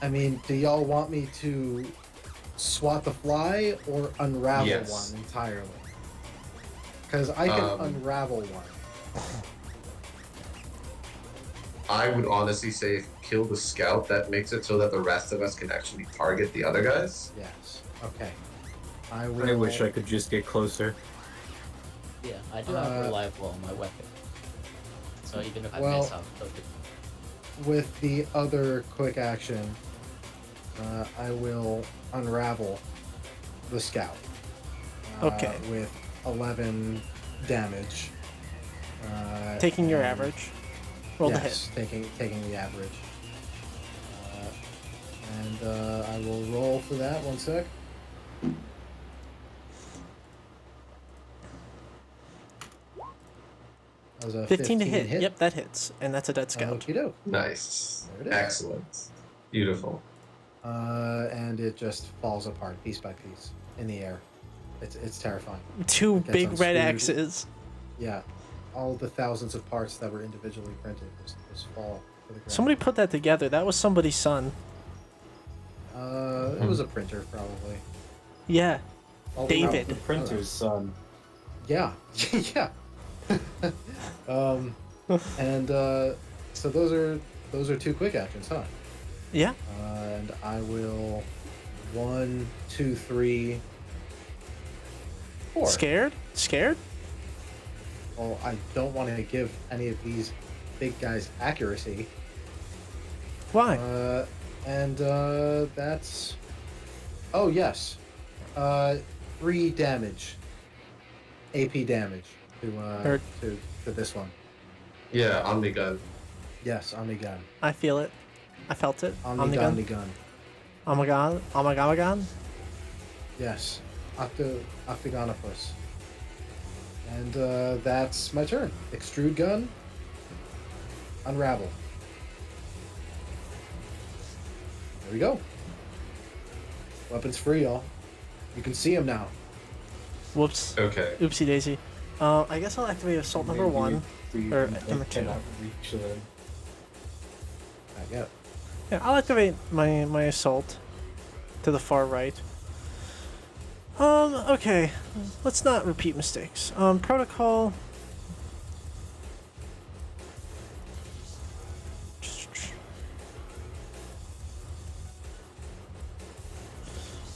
I mean, do y'all want me to swat the fly or unravel Yes. one entirely? Because I can unravel one. I would honestly say if you kill the scout, that makes it so that the rest of us can actually target the other guys. Yes. Okay. I will. I wish I could just get closer. Yeah, I do have reliable on my weapon. So even if I Well- miss, I'll still get. With the other quick action, I will unravel the scout. Okay. With 11 damage. Taking your and- average. Roll the hit. yes, taking the average. I will roll for that. 1 sec. That was a 15 to hit. Yep, that hits. And that's a dead scout. Okie doke. Nice. There it is. Excellent. Beautiful. And it just falls apart piece by piece in the air. It's terrifying. Two Gets big red unscrewed. axes. Yeah, all the thousands of parts that were individually printed just fall to the ground. Somebody put that together. That was somebody's son. It was a printer probably. Yeah. All the- David. The printer's son. Yeah, yeah. So those are 2 quick actions, huh? Yeah. And I will 1, 2, 3, 4. Scared? Scared? Well, I don't want to give any of these big guys accuracy. Why? That's. Oh yes, 3 damage. AP damage Hurt. to this one. Yeah, Omni gun. Yes, Omnigun. I feel it. I felt it. Omnigun. Omnigun. Oh my god. Oh my god. Oh my god. Yes, Octagonopus. And that's my turn. Extrude gun. Unravel. There we go. Weapons free, y'all. You can see him now. Whoops. Okay. Oopsie daisy. I guess I'll activate assault number Maybe 1. we or can- number 2. cannot reach them. Not yet. Yeah, I'll activate my assault to the far right. Okay. Let's not repeat mistakes. Protocol.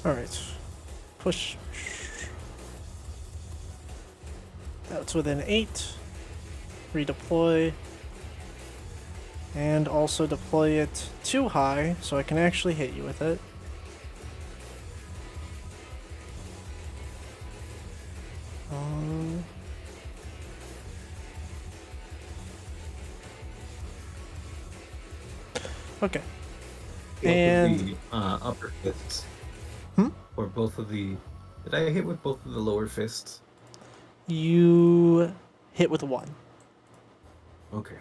Alright. Push. That's within 8. Redeploy. And also deploy it too high so I can actually hit you with it. Okay. Both And of the upper fists. Hmm? Or both of the. Did I hit with both of the lower fists? you hit with 1. Okay.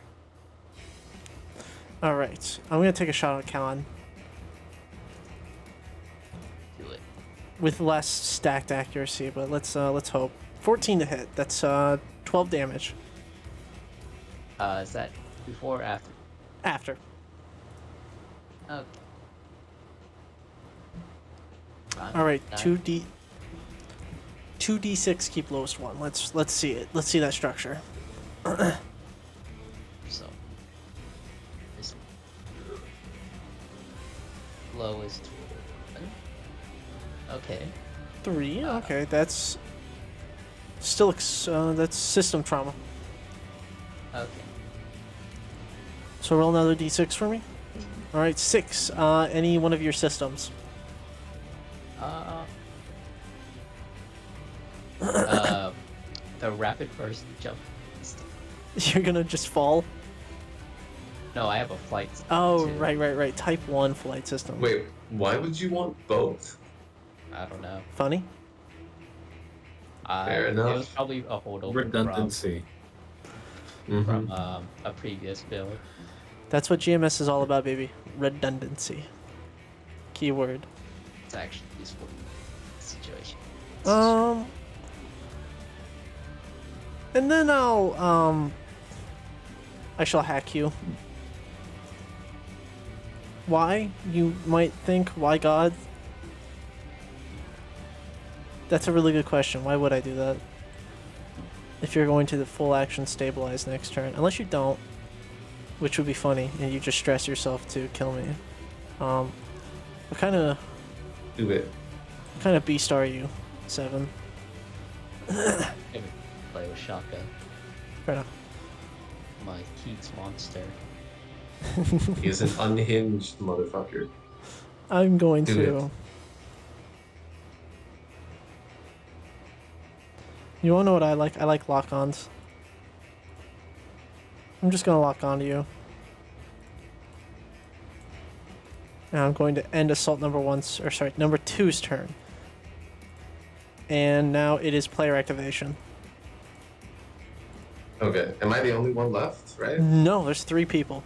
Alright. I'm gonna take a shot at Khan Do it. with less stacked accuracy, but let's hope. 14 to hit. That's 12 damage. Is that before or after? After. Okay. Alright, Nine. 2d6 keep lowest 1. Let's see it. Let's see that structure. So this lowest one. Okay. 3. Okay, that's still that's system trauma. Okay. So roll another d6 for me. All right, 6. Any one of your systems. The rapid burst jump. You're gonna just fall. No, I have a flight. Oh, too. right. Type 1 flight system. Wait, why would you want both? I don't know. Funny. Fair It enough. was probably a holdover Redundancy. Mhm. from a previous build. That's what GMS is all about, baby. Redundancy. Keyword. It's actually useful in the situation. And then I shall hack you. Why? You might think, why God? That's a really good question. Why would I do that? If you're going to the full action stabilize next turn. Unless you don't. Which would be funny, and you just stress yourself to kill me. What kind of... Do it. What kind of beast are you, 7? Maybe play with shotgun. Fair enough. My Keats monster. He is an unhinged motherfucker. I'm going Do to... it. You wanna know what I like? I like lock-ons. I'm just gonna lock onto you. Now I'm going to end assault number 2's turn. And now it is player activation. Okay. Am I the only one left, right? No, there's 3 people.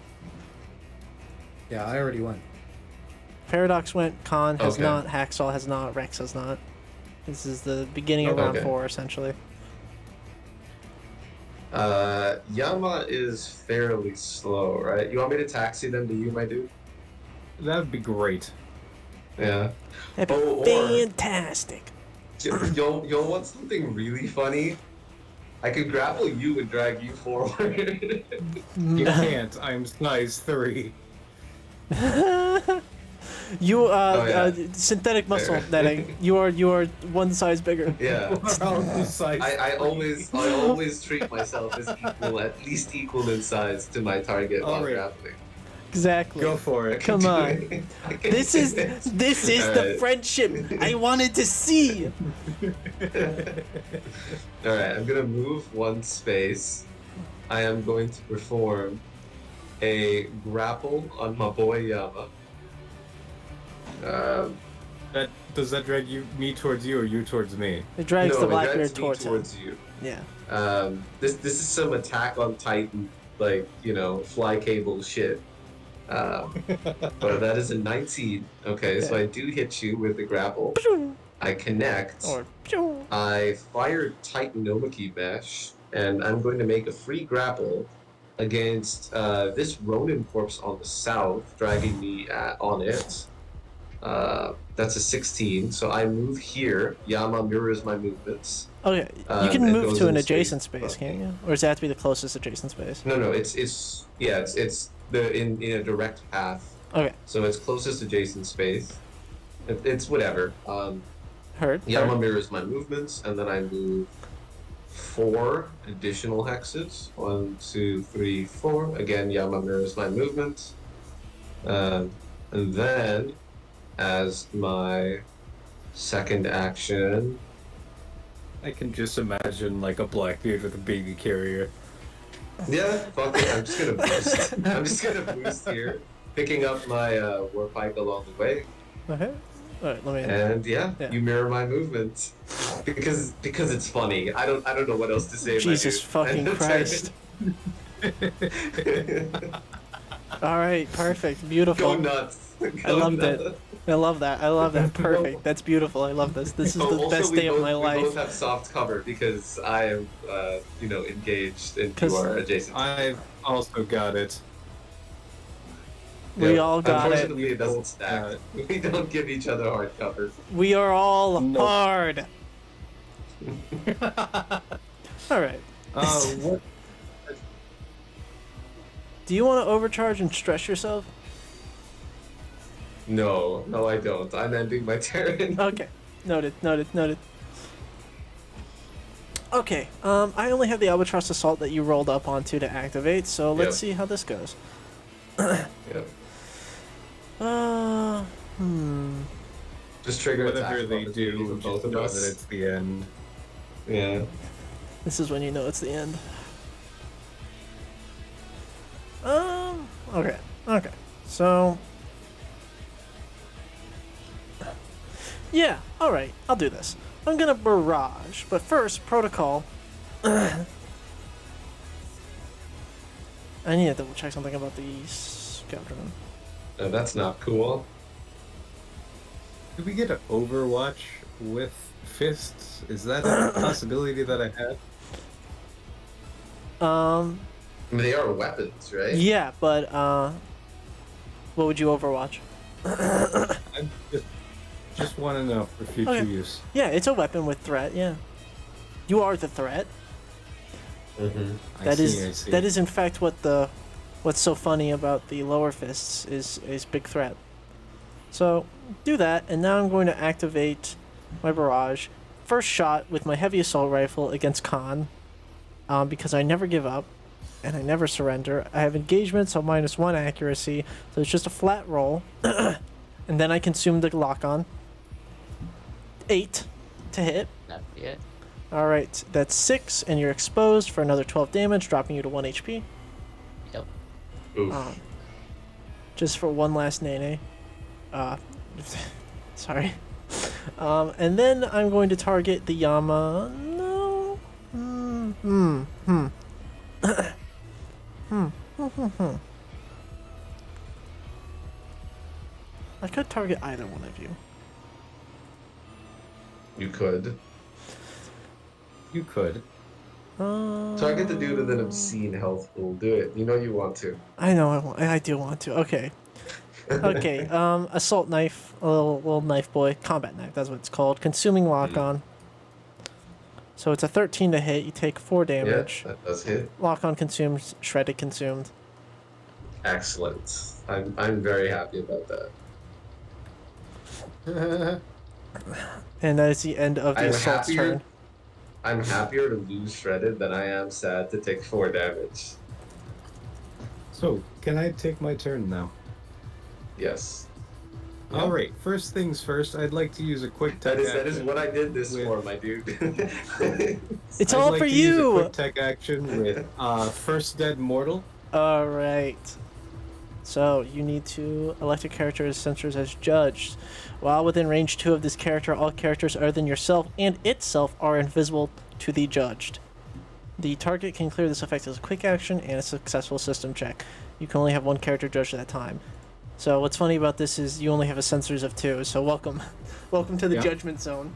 Yeah, I already went. Paradox went, Khan has Okay. not, Hacksaw has not, Rex has not. This is the beginning of round Okay. 4, essentially. Yama is fairly slow, right? You want me to taxi them to you, my dude? That would be great. Yeah. That'd be Oh, or- fantastic. You'll want something really funny? I could grapple you and drag you forward. You can't. I'm size 3. You yeah. synthetic muscle Fair. netting. You are one size bigger. Yeah. Size I always treat myself as equal, at least equal in size to my target while Alright. grappling. Exactly. Go for it. Come on. This is the Alright. friendship I wanted to see. Alright, I'm gonna move 1 space. I am going to perform a grapple on my boy Yama. Does that drag me towards you or you towards me? It drags no, the it Blackbeard drags me towards him. towards you. Yeah. This is some Attack on Titan, like, fly cable shit. But that is a 19. Okay, so I do hit you with the grapple. I connect. Or I fire Titanomachy Mesh, and I'm going to make a free grapple against this Ronin corpse on the south, dragging me on it. That's a 16, so I move here. Yama mirrors my movements. okay. You can and move goes to an in adjacent straight space, above can't me. you? Or does that have to be the closest adjacent space? No, it's in a direct path, Okay. so it's closest adjacent space. It's whatever. Heard. Yama Heard. mirrors my movements, and then I move 4 additional hexes. 1, 2, 3, 4. Again, Yama mirrors my movements. And then, as my second action, I can just imagine like a Blackbeard with a baby carrier. yeah, fuck it, I'm just gonna boost. I'm just gonna boost here, picking up my war pike along the way. Okay. Alright, let me... And yeah, Yeah. you mirror my movements because it's funny. I don't know what else to say. Jesus fucking Christ. Alright, perfect. Beautiful. Go nuts. I loved it. I love that. I love that. Perfect. That's beautiful. I love this. This is the Also, best we day of both- my We life. both have soft cover because I am, engaged and 'Cause you are adjacent. I've also got it. We Yeah. all got it. Unfortunately, it doesn't stack. We don't give each other hard cover. We are all No. hard. Alright. What? Do you want to overcharge and stress yourself? No, I don't. I'm ending my turn. Okay. Noted. Okay, I only have the Albatross Assault that you rolled up onto to activate, so let's Yep. see how this goes. Yeah. Just trigger Whatever attack they opportunity do, for both just of know us. that it's the end. Yeah. This is when you know it's the end. Okay. So... Yeah, alright, I'll do this. I'm gonna barrage, but first, protocol. I need to double check something about the scout drone. No, that's not cool. Do we get an Overwatch with fists? Is that a possibility that I have? I mean, they are weapons, right? Yeah, but what would you Overwatch? I just want to know for future Okay. use. Yeah, it's a weapon with threat. Yeah, you are the threat. I see. That is in fact what's so funny about the lower fists is big threat. So do that, and now I'm going to activate my barrage. First shot with my heavy assault rifle against Khan, because I never give up and I never surrender. I have engagement, so -1 accuracy, so it's just a flat roll, and then I consume the lock-on. 8 to hit. That'd be it. All right, that's 6, and you're exposed for another 12 damage, dropping you to 1 HP. Yep. Oof. Just for one last nene. Sorry. And then I'm going to target the Yama. No. I could target either one of you. You could. You could. Target the dude with an obscene health pool. Do it. You know you want to. I know I do want to. Okay. Okay. Assault knife, a little knife boy, combat knife. That's what it's called. Consuming lock on. So it's a 13 to hit. You take 4 damage. Yeah, that does hit. Lock on consumed, shredded consumed. Excellent. I'm very happy about that. And that is the end of the I'm assault's turn. I'm happier to lose shredded than I am sad to take 4 damage. So, can I take my turn now? Yes. All right. First things first. I'd like to use a quick tech That is action what I did this with- for, my dude. It's I'd all like for to use a you. quick tech action with First Dead Mortal. All right. So you need to elect a character as sensors as judged. While within range 2 of this character, all characters other than yourself and itself are invisible to the judged. The target can clear this effect as a quick action and a successful system check. You can only have one character judged at a time. So what's funny about this is you only have a sensors of 2. So welcome to the Yeah. judgment zone.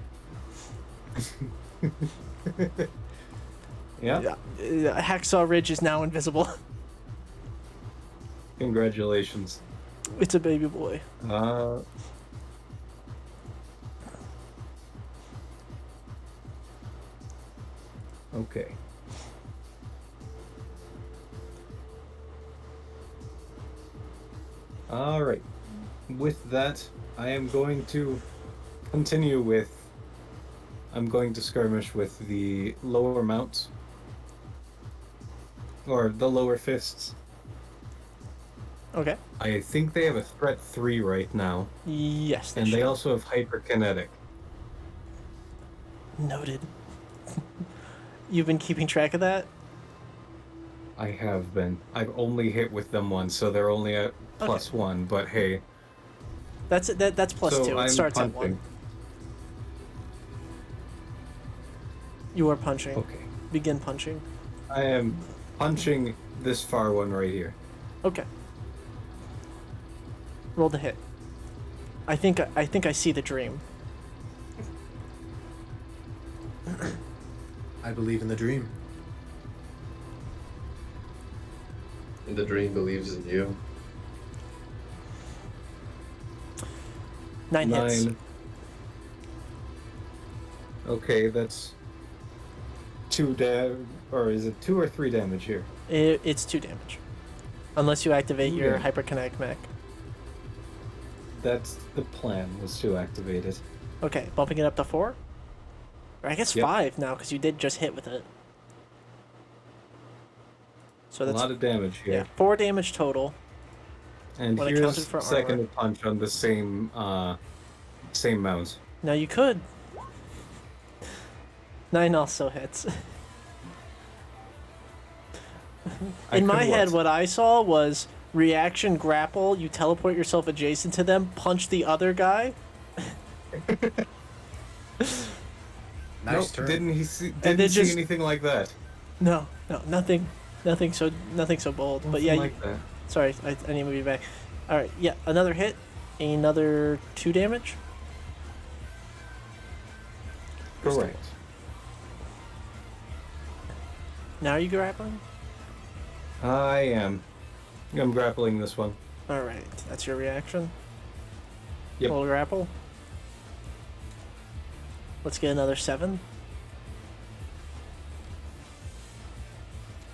Yeah. Hacksaw Ridge is now invisible. Congratulations. It's a baby boy. Okay. All right. With that, I am going to continue with. I'm going to skirmish with the lower mounts. Or the lower fists. Okay. I think they have a threat 3 right now. Yes. And they should. also have hyperkinetic. Noted. You've been keeping track of that? I have been. I've only hit with them once, so they're only at +1, but hey. That's plus So 2. It I'm starts at 1. punching. You are punching. Okay. Begin punching. I am punching this far one right here. Okay. Roll the hit. I think I see the dream. I believe in the dream. And the dream believes in you. 9 hits. 9. Okay, that's 2 or is it 2 or 3 damage here? It's 2 damage. Unless you activate your Yeah. hyperkinetic mech. That's the plan, was to activate it. Okay, bumping it up to 4? Or I guess Yep. 5 now, because you did just hit with it. So A that's lot of damage here. yeah, 4 damage total. And When it here's counted for second armor. punch on the same mount. Now you could. 9 also hits. In my head, what I saw was reaction grapple, you teleport yourself adjacent to them, punch the other guy. Nice Nope, turn. didn't he see, then didn't see just- anything like that. No, nothing so bold. But Nothing yeah, like that. sorry, I need to move you back. All right, yeah, another hit, another 2 damage. Correct. Now are you grappling? I am. I'm grappling this one. All right, that's your reaction. Yep. Roll grapple. Let's get another 7.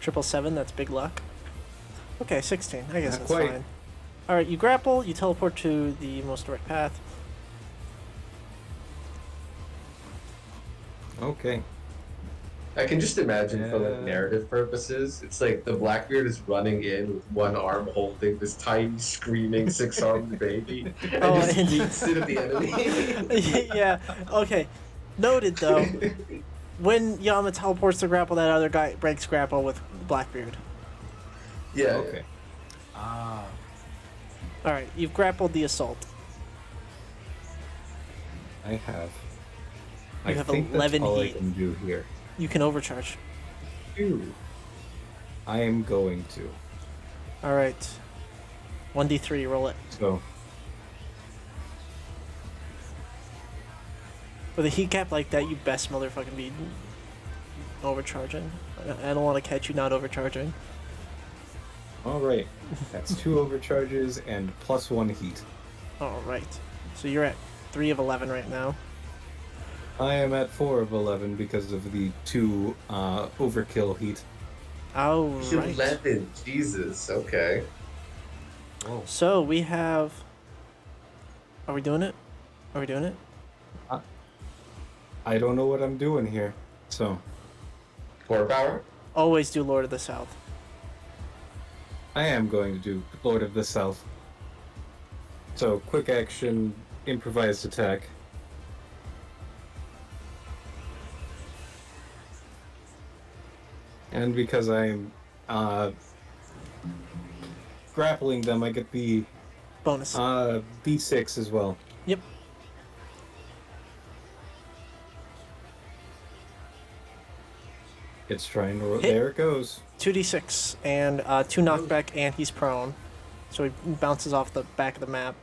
777, that's big luck. Okay, 16. I guess Not that's quite. fine. All right, you grapple. You teleport to the most direct path. Okay. I can just imagine for like Yeah. narrative purposes, it's like the Blackbeard is running in with one arm holding this tiny screaming 6-armed baby and Oh, just and- yeets it at the enemy. Yeah. Okay. Noted though. When Yama teleports to grapple, that other guy breaks grapple with Blackbeard. Yeah. Okay. Ah. All right, you've grappled the assault. I have. You I have think 11 that's all heat. I can do here. You can overcharge. I am going to. All right. 1d3, roll it. So, With a heat cap like that, you best motherfucking be overcharging. I don't want to catch you not overcharging. all right. That's 2 overcharges and plus 1 heat. All right. So you're at 3 of 11 right now. I am at 4 of 11 because of the 2 overkill heat. All right. 11. Jesus. Okay. So we have. Are we doing it? Are we doing it? I don't know what I'm doing here. So, Core power? Always do Lord of the South. I am going to do Lord of the South. So, quick action, improvised attack. And because I'm grappling them, I get the Bonus. D6 as well. Yep. It's trying to... Hit. There it goes. 2d6 and 2 knockback, and he's prone. So he bounces off the back of the map.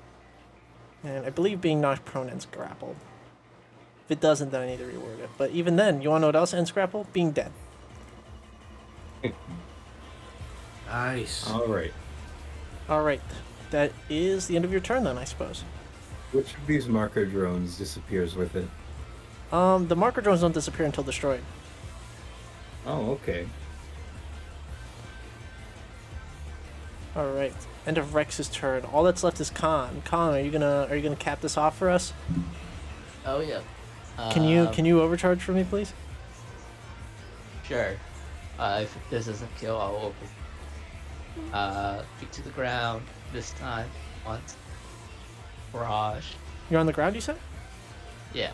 And I believe being knocked prone ends grapple. If it doesn't, then I need to reword it. But even then, you want to know what else ends grapple? Being dead. Nice. All right. All right. That is the end of your turn then, I suppose. Which of these marker drones disappears with it? The marker drones don't disappear until destroyed. Oh, okay. All right. End of Rex's turn. All that's left is Khan. Khan, are you gonna cap this off for us? Oh yeah. Can you overcharge for me, please? Sure. If this doesn't kill, I'll open. Feet to the ground this time. Once. Barrage. You're on the ground, you said? Yeah.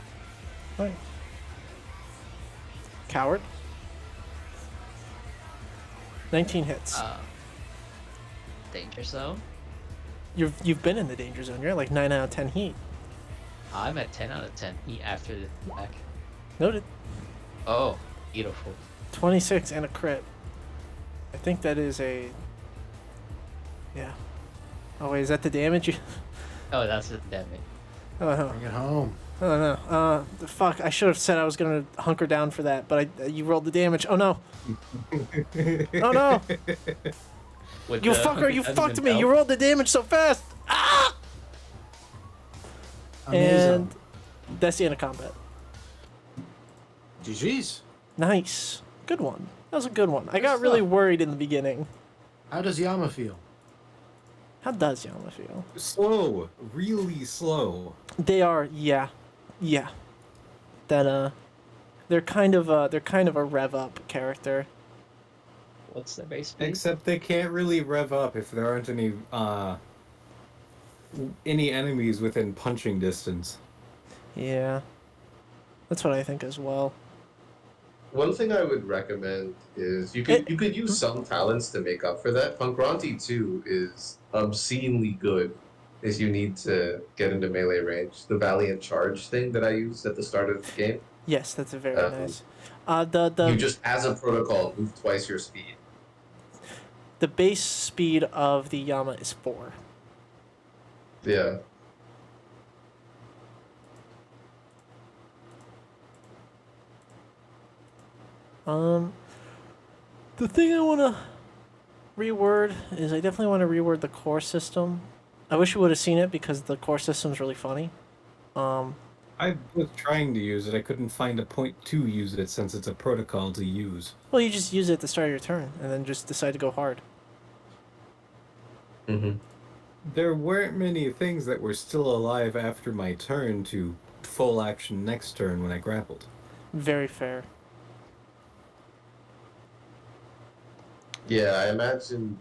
All right. Coward. 19 hits. Danger zone. You've been in the danger zone. You're at like 9 out of 10 heat. I'm at 10 out of 10 heat after the attack. Noted. Oh, beautiful. 26 and a crit. I think that is a... Yeah. Oh wait, is that the damage? Oh, that's the damage. Oh no. Bring it home. Oh no. Fuck, I should have said I was gonna hunker down for that, but you rolled the damage. Oh no. Oh no. With You the- fucker, you doesn't fucked even me. help. You rolled the damage so fast. Ah! Amazing. And that's the end of combat. GG's. Nice. Good one. That was a good one. I got Good really stuff. worried in the beginning. How does Yama feel? How does Yama feel? Slow. Really slow. They are, yeah. That they're kind of a rev up character. What's the base speed? Except they can't really rev up if there aren't any enemies within punching distance. Yeah. That's what I think as well. One thing I would recommend is you could use some talents to make up for that. Pankranti 2 is obscenely good if you need to get into melee range. The Valiant Charge thing that I used at the start of the game. Yes, that's a very Um, nice. The You just, as a protocol, move twice your speed. the base speed of the Yama is 4. Yeah. Um, the thing I want to reword is I definitely want to reword the core system. I wish you would have seen it because the core system's really funny. I was trying to use it. I couldn't find a point to use it since it's a protocol to use. Well, you just use it at the start of your turn and then just decide to go hard. Mm-hmm. There weren't many things that were still alive after my turn to full action next turn when I grappled. Very fair. Yeah, I imagine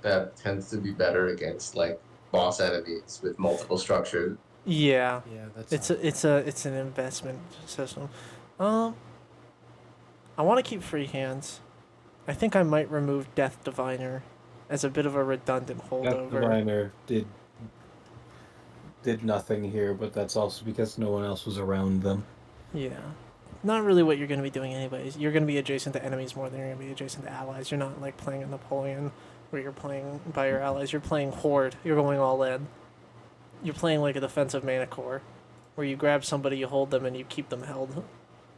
that tends to be better against like boss enemies with multiple structures. Yeah. Yeah, that's It's an investment system. I want to keep free hands. I think I might remove Death Diviner as a bit of a redundant Death holdover. Diviner did nothing here, but that's also because no one else was around them. Yeah. Not really what you're going to be doing anyways. You're going to be adjacent to enemies more than you're going to be adjacent to allies. You're not like playing a Napoleon where you're playing by your allies. You're playing Horde. You're going all in. You're playing like a defensive mana core where you grab somebody, you hold them, and you keep them held.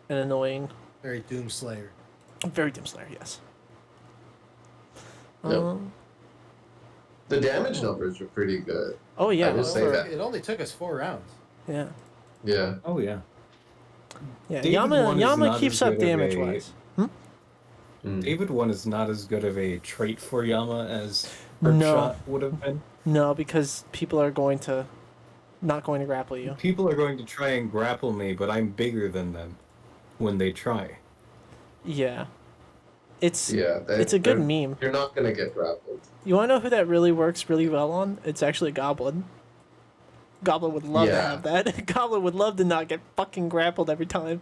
And annoying. very Doomslayer. Very Doomslayer, yes. Yep. The damage numbers are pretty good. Oh yeah, I will say that. It only took us 4 rounds. Yeah, Yeah. Oh yeah. yeah. David one is Yama not keeps as up good of damage a- wise. Mm. David 1 is not as good of a trait for Yama as No. Shot would have been. No, because people are not going to grapple you. People are going to try and grapple me, but I'm bigger than them when they try. Yeah, it's Yeah. it's a good meme. You're not gonna get grappled. You want to know who that really works really well on? It's actually Goblin. Goblin would love to Yeah. have that. Goblin would love to not get fucking grappled every time.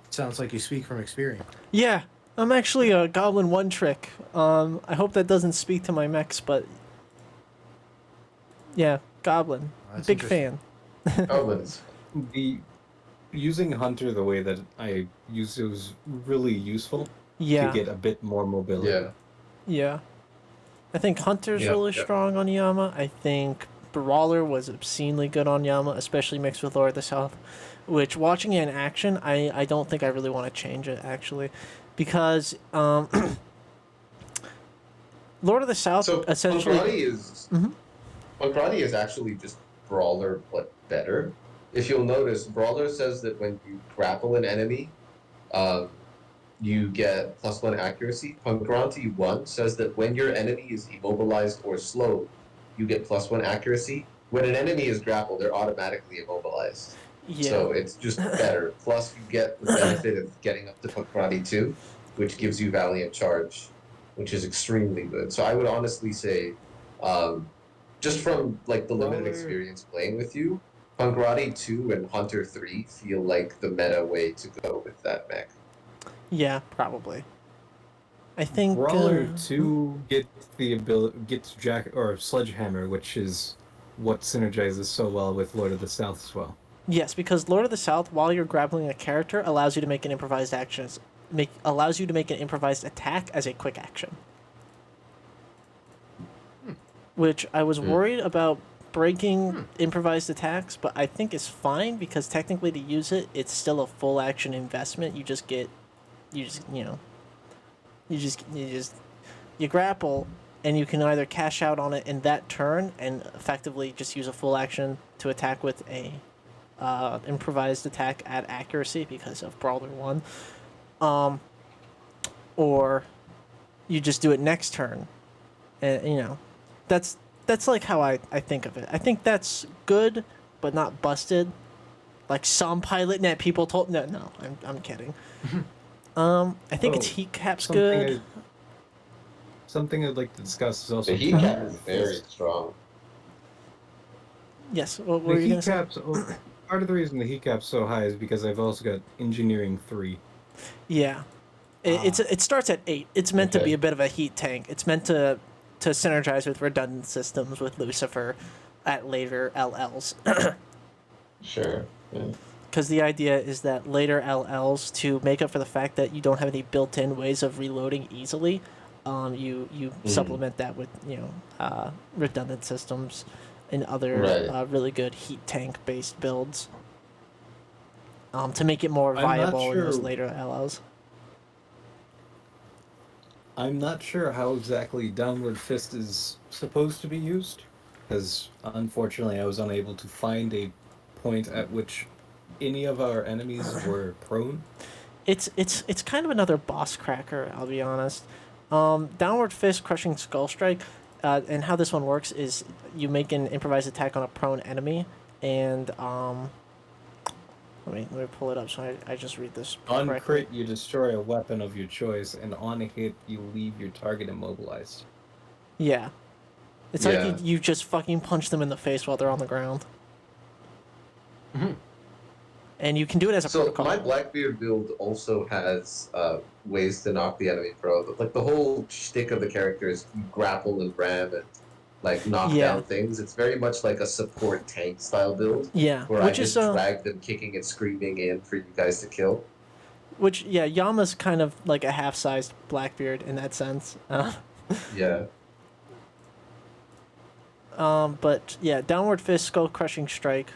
Sounds like you speak from experience. Yeah, I'm actually a Goblin one trick. I hope that doesn't speak to my mechs, but yeah, Goblin. That's Big interesting. fan. Goblins. The using Hunter the way that I used it was really useful Yeah, to get a bit more mobility. Yeah. yeah. I think Hunter's Yeah, really yeah. strong on Yama. I think Brawler was obscenely good on Yama, especially mixed with Lord of the South. Which, watching it in action, I don't think I really want to change it, actually. Because Lord of the South So essentially... Pankrati is actually just Brawler but better. If you'll notice, Brawler says that when you grapple an enemy, you get +1 accuracy. Pankrati 1 says that when your enemy is immobilized or slowed, you get +1 accuracy. When an enemy is grappled, they're automatically immobilized. Yeah. So it's just better. Plus, you get the benefit of getting up to Pankrati 2, which gives you Valiant Charge, which is extremely good. So I would honestly say, just from like the limited Brawler. experience playing with you, Pankrati 2 and Hunter 3 feel like the meta way to go with that mech. Yeah, probably. I think... Brawler 2 gets Jack or Sledgehammer, which is what synergizes so well with Lord of the South as well. Yes, because Lord of the South, while you're grappling a character, allows you to make an improvised action. Allows you to make an improvised attack as a quick action. Which I was worried about breaking improvised attacks, but I think it's fine because technically to use it, it's still a full action investment. You grapple, and you can either cash out on it in that turn and effectively just use a full action to attack with a improvised attack at accuracy because of Brawler 1, or you just do it next turn, and that's like how I think of it. I think that's good, but not busted. Like some PilotNet people told. No, I'm kidding. I think its heat cap's good. Something I'd like to discuss is also The heat cap is very strong. Yes. What the were you heat gonna say? cap's part of the reason the heat cap's so high is because I've also got Engineering 3. Yeah, it starts at 8. It's meant to be a bit of a heat tank. It's meant to synergize with redundant systems with Lucifer at later LLs. Sure. Yeah. Because the idea is that later LLs, to make up for the fact that you don't have any built-in ways of reloading easily, you supplement that with redundant systems and other really good heat tank based builds. to make it more I'm not viable in those sure. later LLs. I'm not sure how exactly Downward Fist is supposed to be used, because unfortunately I was unable to find a point at which any of our enemies were prone. It's kind of another boss cracker. I'll be honest. Downward Fist, Crushing Skull Strike, and how this one works is you make an improvised attack on a prone enemy, and let me pull it up so I just read this On correctly. crit, you destroy a weapon of your choice, and on hit, you leave your target immobilized. Yeah, it's Yeah. like you just fucking punch them in the face while they're on the ground. And you can do it as a So protocol. my Blackbeard build also has ways to knock the enemy pro. Like the whole shtick of the character is you grapple and ram and like knock Yeah. down things. It's very much like a support tank style build. Yeah, Where which I is just drag them kicking and screaming in for you guys to kill. Yama's kind of like a half-sized Blackbeard in that sense. Yeah. But yeah, Downward Fist, Skull Crushing Strike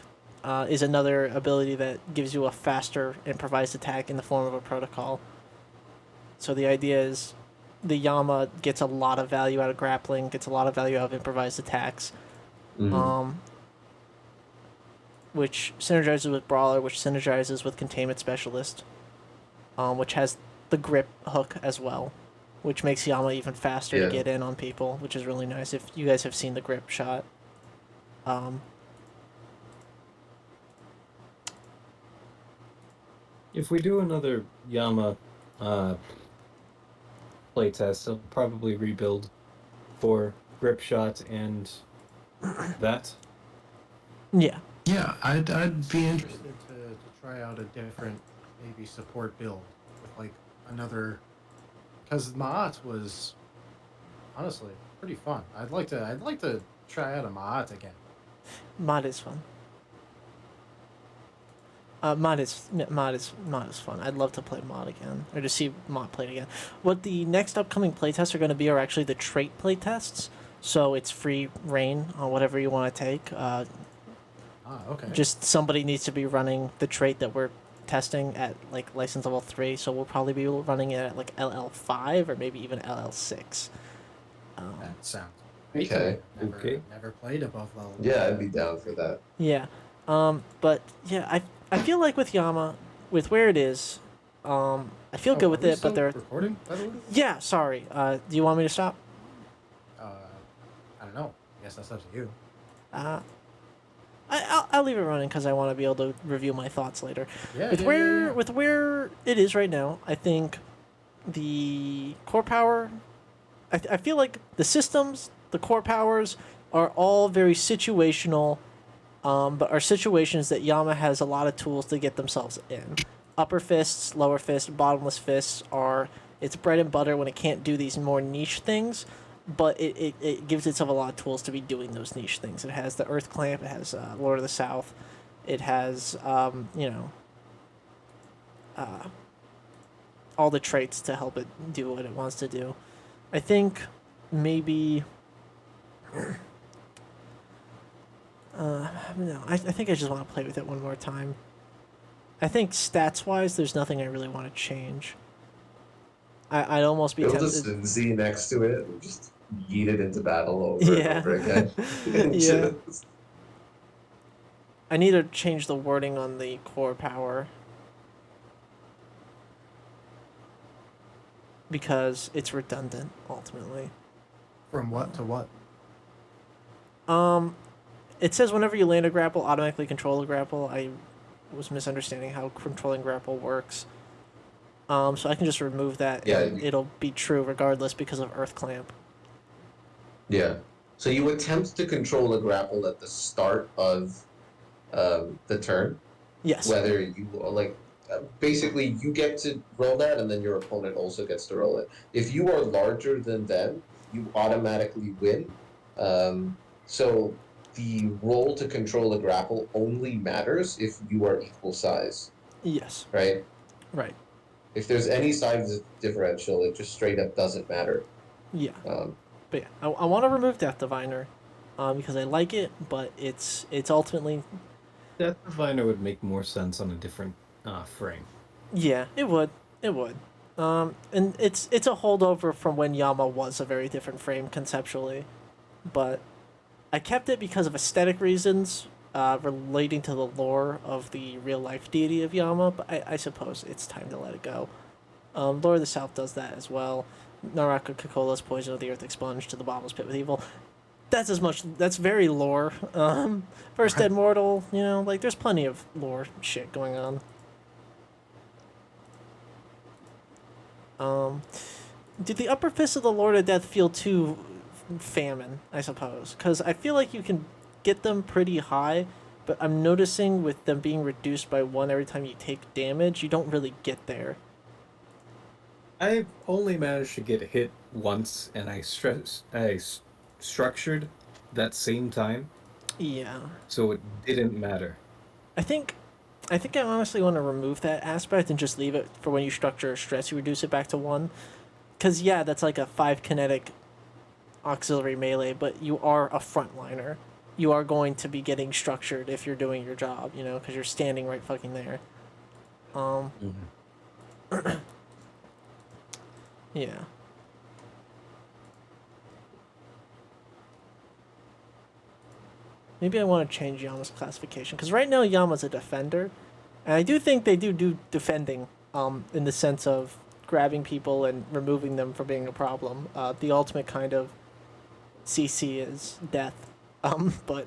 is another ability that gives you a faster improvised attack in the form of a protocol. So the idea is the Yama gets a lot of value out of grappling, gets a lot of value out of improvised attacks, which synergizes with Brawler, which synergizes with Containment Specialist, which has the grip hook as well, which makes Yama even faster to get in on people, which is really nice if you guys have seen the grip shot. If we do another Yama playtest, I'll probably rebuild for grip shot and that. Yeah. Yeah, I'd be interested. Interested to try out a different, maybe support build with like another, because Ma'at was honestly pretty fun. I'd like to try out a Ma'at again. Mod is fun. Mod is fun. I'd love to play mod again, or to see mod played again. What the next upcoming playtests are going to be are actually the trait playtests. So it's free reign on whatever you want to take. Okay. Just somebody needs to be running the trait that we're testing at like license level 3. So we'll probably be running it at like LL5 or maybe even LL6. That sounds great. Okay. Never played above level. Yeah, I'd be down for that. Yeah. But yeah, I feel like with Yama, with where it is, I feel good with it, but there. Recording, by the way? Yeah, sorry. Do you want me to stop? I don't know. I guess that's up to you. I'll leave it running because I want to be able to review my thoughts later. Yeah. With where it is right now, I think the core power. I feel like the systems, the core powers, are all very situational, but are situations that Yama has a lot of tools to get themselves in. Upper fists, lower fists, bottomless fists are its bread and butter when it can't do these more niche things, but it gives itself a lot of tools to be doing those niche things. It has the Earth Clamp, it has Lord of the South, it has all the traits to help it do what it wants to do. I think maybe. No, I think I just want to play with it one more time. I think stats-wise, there's nothing I really want to change. I'd almost be Build tempted. a Z next to it and just yeet it into battle over and over again. Yeah. I need to change the wording on the core power. Because it's redundant, ultimately. From what to what? It says whenever you land a grapple, automatically control a grapple. I was misunderstanding how controlling grapple works. So I can just remove that. Yeah. And it'll be true regardless because of Earth Clamp. Yeah. So you attempt to control a grapple at the start of the turn. Yes. Whether you basically you get to roll that, and then your opponent also gets to roll it. If you are larger than them, you automatically win. So the roll to control a grapple only matters if you are equal size. Yes. Right? Right. If there's any size differential, it just straight up doesn't matter. Yeah. But yeah, I want to remove Death Diviner because I like it, but it's ultimately... Death Diviner would make more sense on a different frame. Yeah, it would. It would. And it's a holdover from when Yama was a very different frame conceptually, but I kept it because of aesthetic reasons, relating to the lore of the real life deity of Yama. But I suppose it's time to let it go. Lore of the South does that as well. Naraka Kokola's poison of the earth expunged to the bottomless pit with evil. That's as much. That's very lore. First Dead Mortal. You know, like there's plenty of lore shit going on. Did the upper fist of the Lord of Death feel too famine, I suppose? Because I feel like you can get them pretty high, but I'm noticing with them being reduced by 1 every time you take damage, you don't really get there. I only managed to get hit once, and I structured that same time, Yeah. so it didn't matter. I think I honestly want to remove that aspect and just leave it for when you structure stress, you reduce it back to 1. Because, yeah, that's like a 5 kinetic auxiliary melee, but you are a frontliner. You are going to be getting structured if you're doing your job, you know, because you're standing right fucking there. Yeah. Maybe I want to change Yama's classification, because right now Yama's a defender, and I do think they do defending, in the sense of grabbing people and removing them from being a problem. The ultimate kind of CC is death, but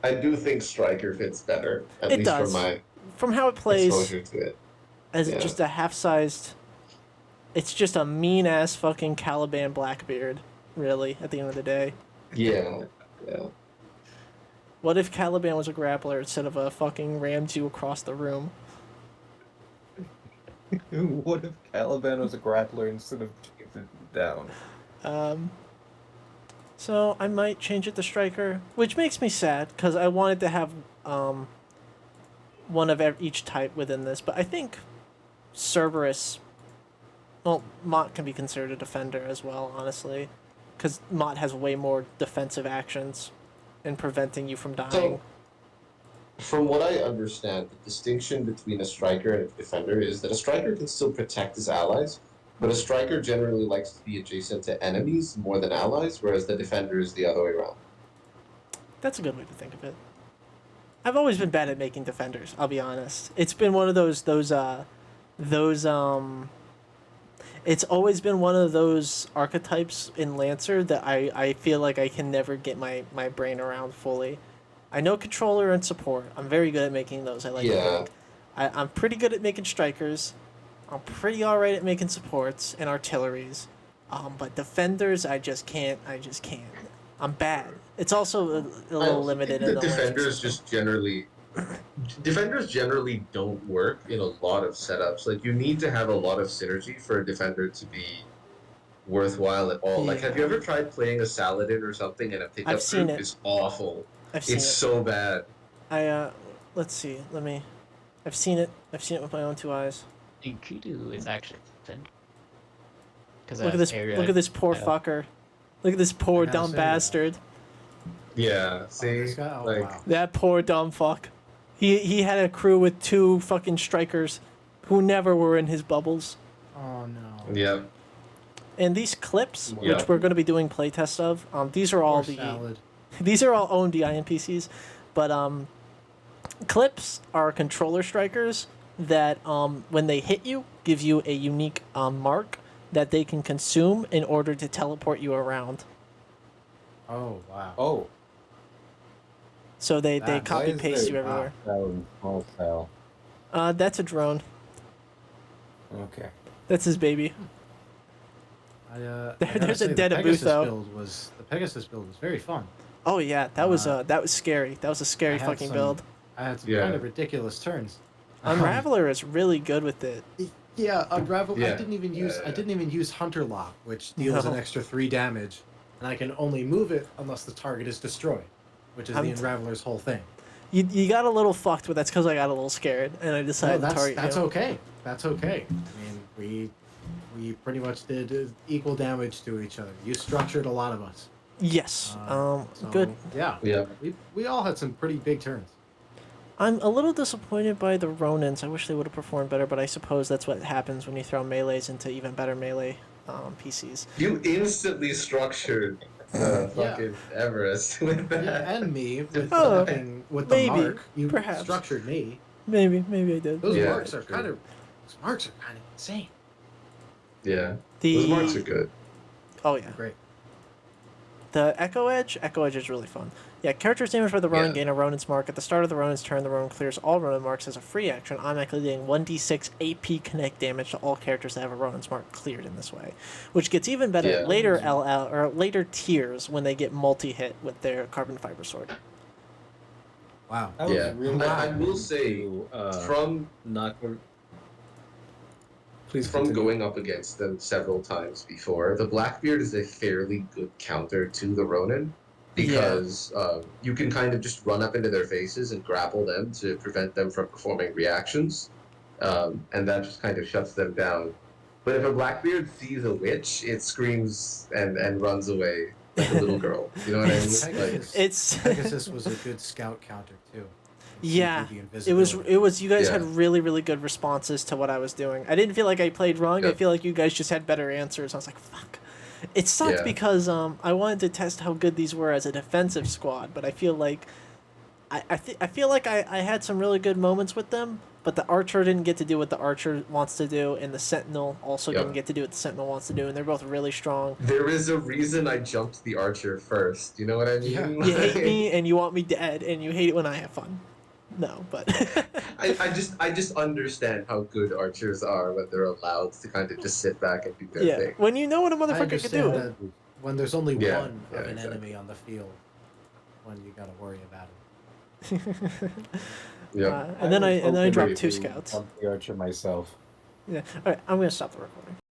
I do think Striker fits better, at it least does. from my From how it plays exposure to it. as Yeah. just a half-sized, it's just a mean-ass fucking Caliban Blackbeard, really, at the end of the day. Yeah, yeah. What if Caliban was a grappler instead of a fucking rams you across the room? What if Caliban was a grappler instead of taking it down? So I might change it to Striker, which makes me sad, because I wanted to have one of each type within this, but I think Cerberus, well, Mott can be considered a defender as well, honestly, because Mott has way more defensive actions in preventing you from dying. So, from what I understand, the distinction between a striker and a defender is that a striker can still protect his allies, but a striker generally likes to be adjacent to enemies more than allies, whereas the defender is the other way around. That's a good way to think of it. I've always been bad at making defenders, I'll be honest. It's been one of those it's always been one of those archetypes in Lancer that I feel like I can never get my brain around fully. I know controller and support. I'm very good at making those. I like to Yeah. think. I'm pretty good at making strikers. I'm pretty alright at making supports and artilleries. But defenders, I just can't. I'm bad. It's also a little limited in the defenders system. just generally defenders generally don't work in a lot of setups. Like you need to have a lot of synergy for a defender to be worthwhile at all. Like have you ever tried playing a Saladin or something and a pickup I've seen group it. is awful. I've seen It's it. so bad. Let's see. I've seen it. I've seen it with my own 2 eyes. Inkudu is actually defender. Look at this. Look at this poor fucker. Look at this poor I gotta dumb say, bastard. Yeah, see? This guy, oh, like wow. That poor dumb fuck. He had a crew with 2 fucking strikers, who never were in his bubbles. Oh no. yeah. And these clips, Yeah. which we're going to be doing playtests of, these are all Poor salad. these are all Omdi NPCs, but clips are controller strikers that when they hit you, give you a unique mark that they can consume in order to teleport you around. Oh wow. Oh, So they Why copy is paste there- you everywhere. small cell. That's a drone. Okay. That's his baby. I There's gotta a say, dead the Pegasus Abutho. the Pegasus build was very fun. Oh yeah, that was scary. That was a scary I had fucking some- build. I had some Yeah. kind of ridiculous turns. Unraveler is really good with it. Yeah, Unravel. Yeah. I didn't even use Hunter Lock, which deals No. an extra 3 damage, and I can only move it unless the target is destroyed, which is I'm the t- Unraveler's whole thing. You got a little fucked, but that's because I got a little scared and I No, decided to target that's you. okay. That's okay. I mean, we pretty much did equal damage to each other. You structured a lot of us. Yes. So, Good. Yeah. Yeah. We all had some pretty big turns. I'm a little disappointed by the Ronins. I wish they would have performed better, but I suppose that's what happens when you throw melees into even better melee PCs. You instantly structured the Yeah. fucking Everest with that. Yeah, and me with Oh, with maybe, the mark. You perhaps. structured me. Maybe I did. Those Yeah, marks are true. kind of insane. Yeah. The Those marks are good. Oh yeah. Great. The Echo Edge is really fun. Yeah, characters damaged by the Ronin Yeah. gain a Ronin's mark. At the start of the Ronin's turn, the Ronin clears all Ronin marks as a free action, automatically dealing 1d6 AP connect damage to all characters that have a Ronin's mark cleared in this way, which gets even better Yeah. at later LL or later tiers when they get multi-hit with their carbon fiber sword. Wow. I was Yeah. really I will hoping say, to, from not. Please from continue. going up against them several times before, the Blackbeard is a fairly good counter to the Ronin because you can kind of just run up into their faces and grapple them to prevent them from performing reactions, and that just kind of shuts them down. But if a Blackbeard sees a witch, it screams and runs away like a little girl. You know what I mean? Pegasus, It's Pegasus was a good scout counter too. yeah. The It was. invisibility. You guys Yeah. had really, really good responses to what I was doing. I didn't feel like I played wrong. I Yep. feel like you guys just had better answers. I was like, fuck. It sucked Yeah. because I wanted to test how good these were as a defensive squad, but I feel like I feel like I had some really good moments with them, but the archer didn't get to do what the archer wants to do, and the sentinel also Yep. didn't get to do what the sentinel wants to do, and they're both really strong. There is a reason I jumped the archer first. You know what I mean? Yeah. You hate me and you want me dead, and you hate it when I have fun. No, but I just understand how good archers are when they're allowed to kind of just sit back and do their yeah, thing. when you know what a I motherfucker can understand do. that when there's only Yeah, one yeah, of an exactly. enemy on the field, when you gotta worry about it. Yeah. And then I was dropped hoping 2 to scouts. bump the archer myself. Yeah. All right, I'm gonna stop the recording.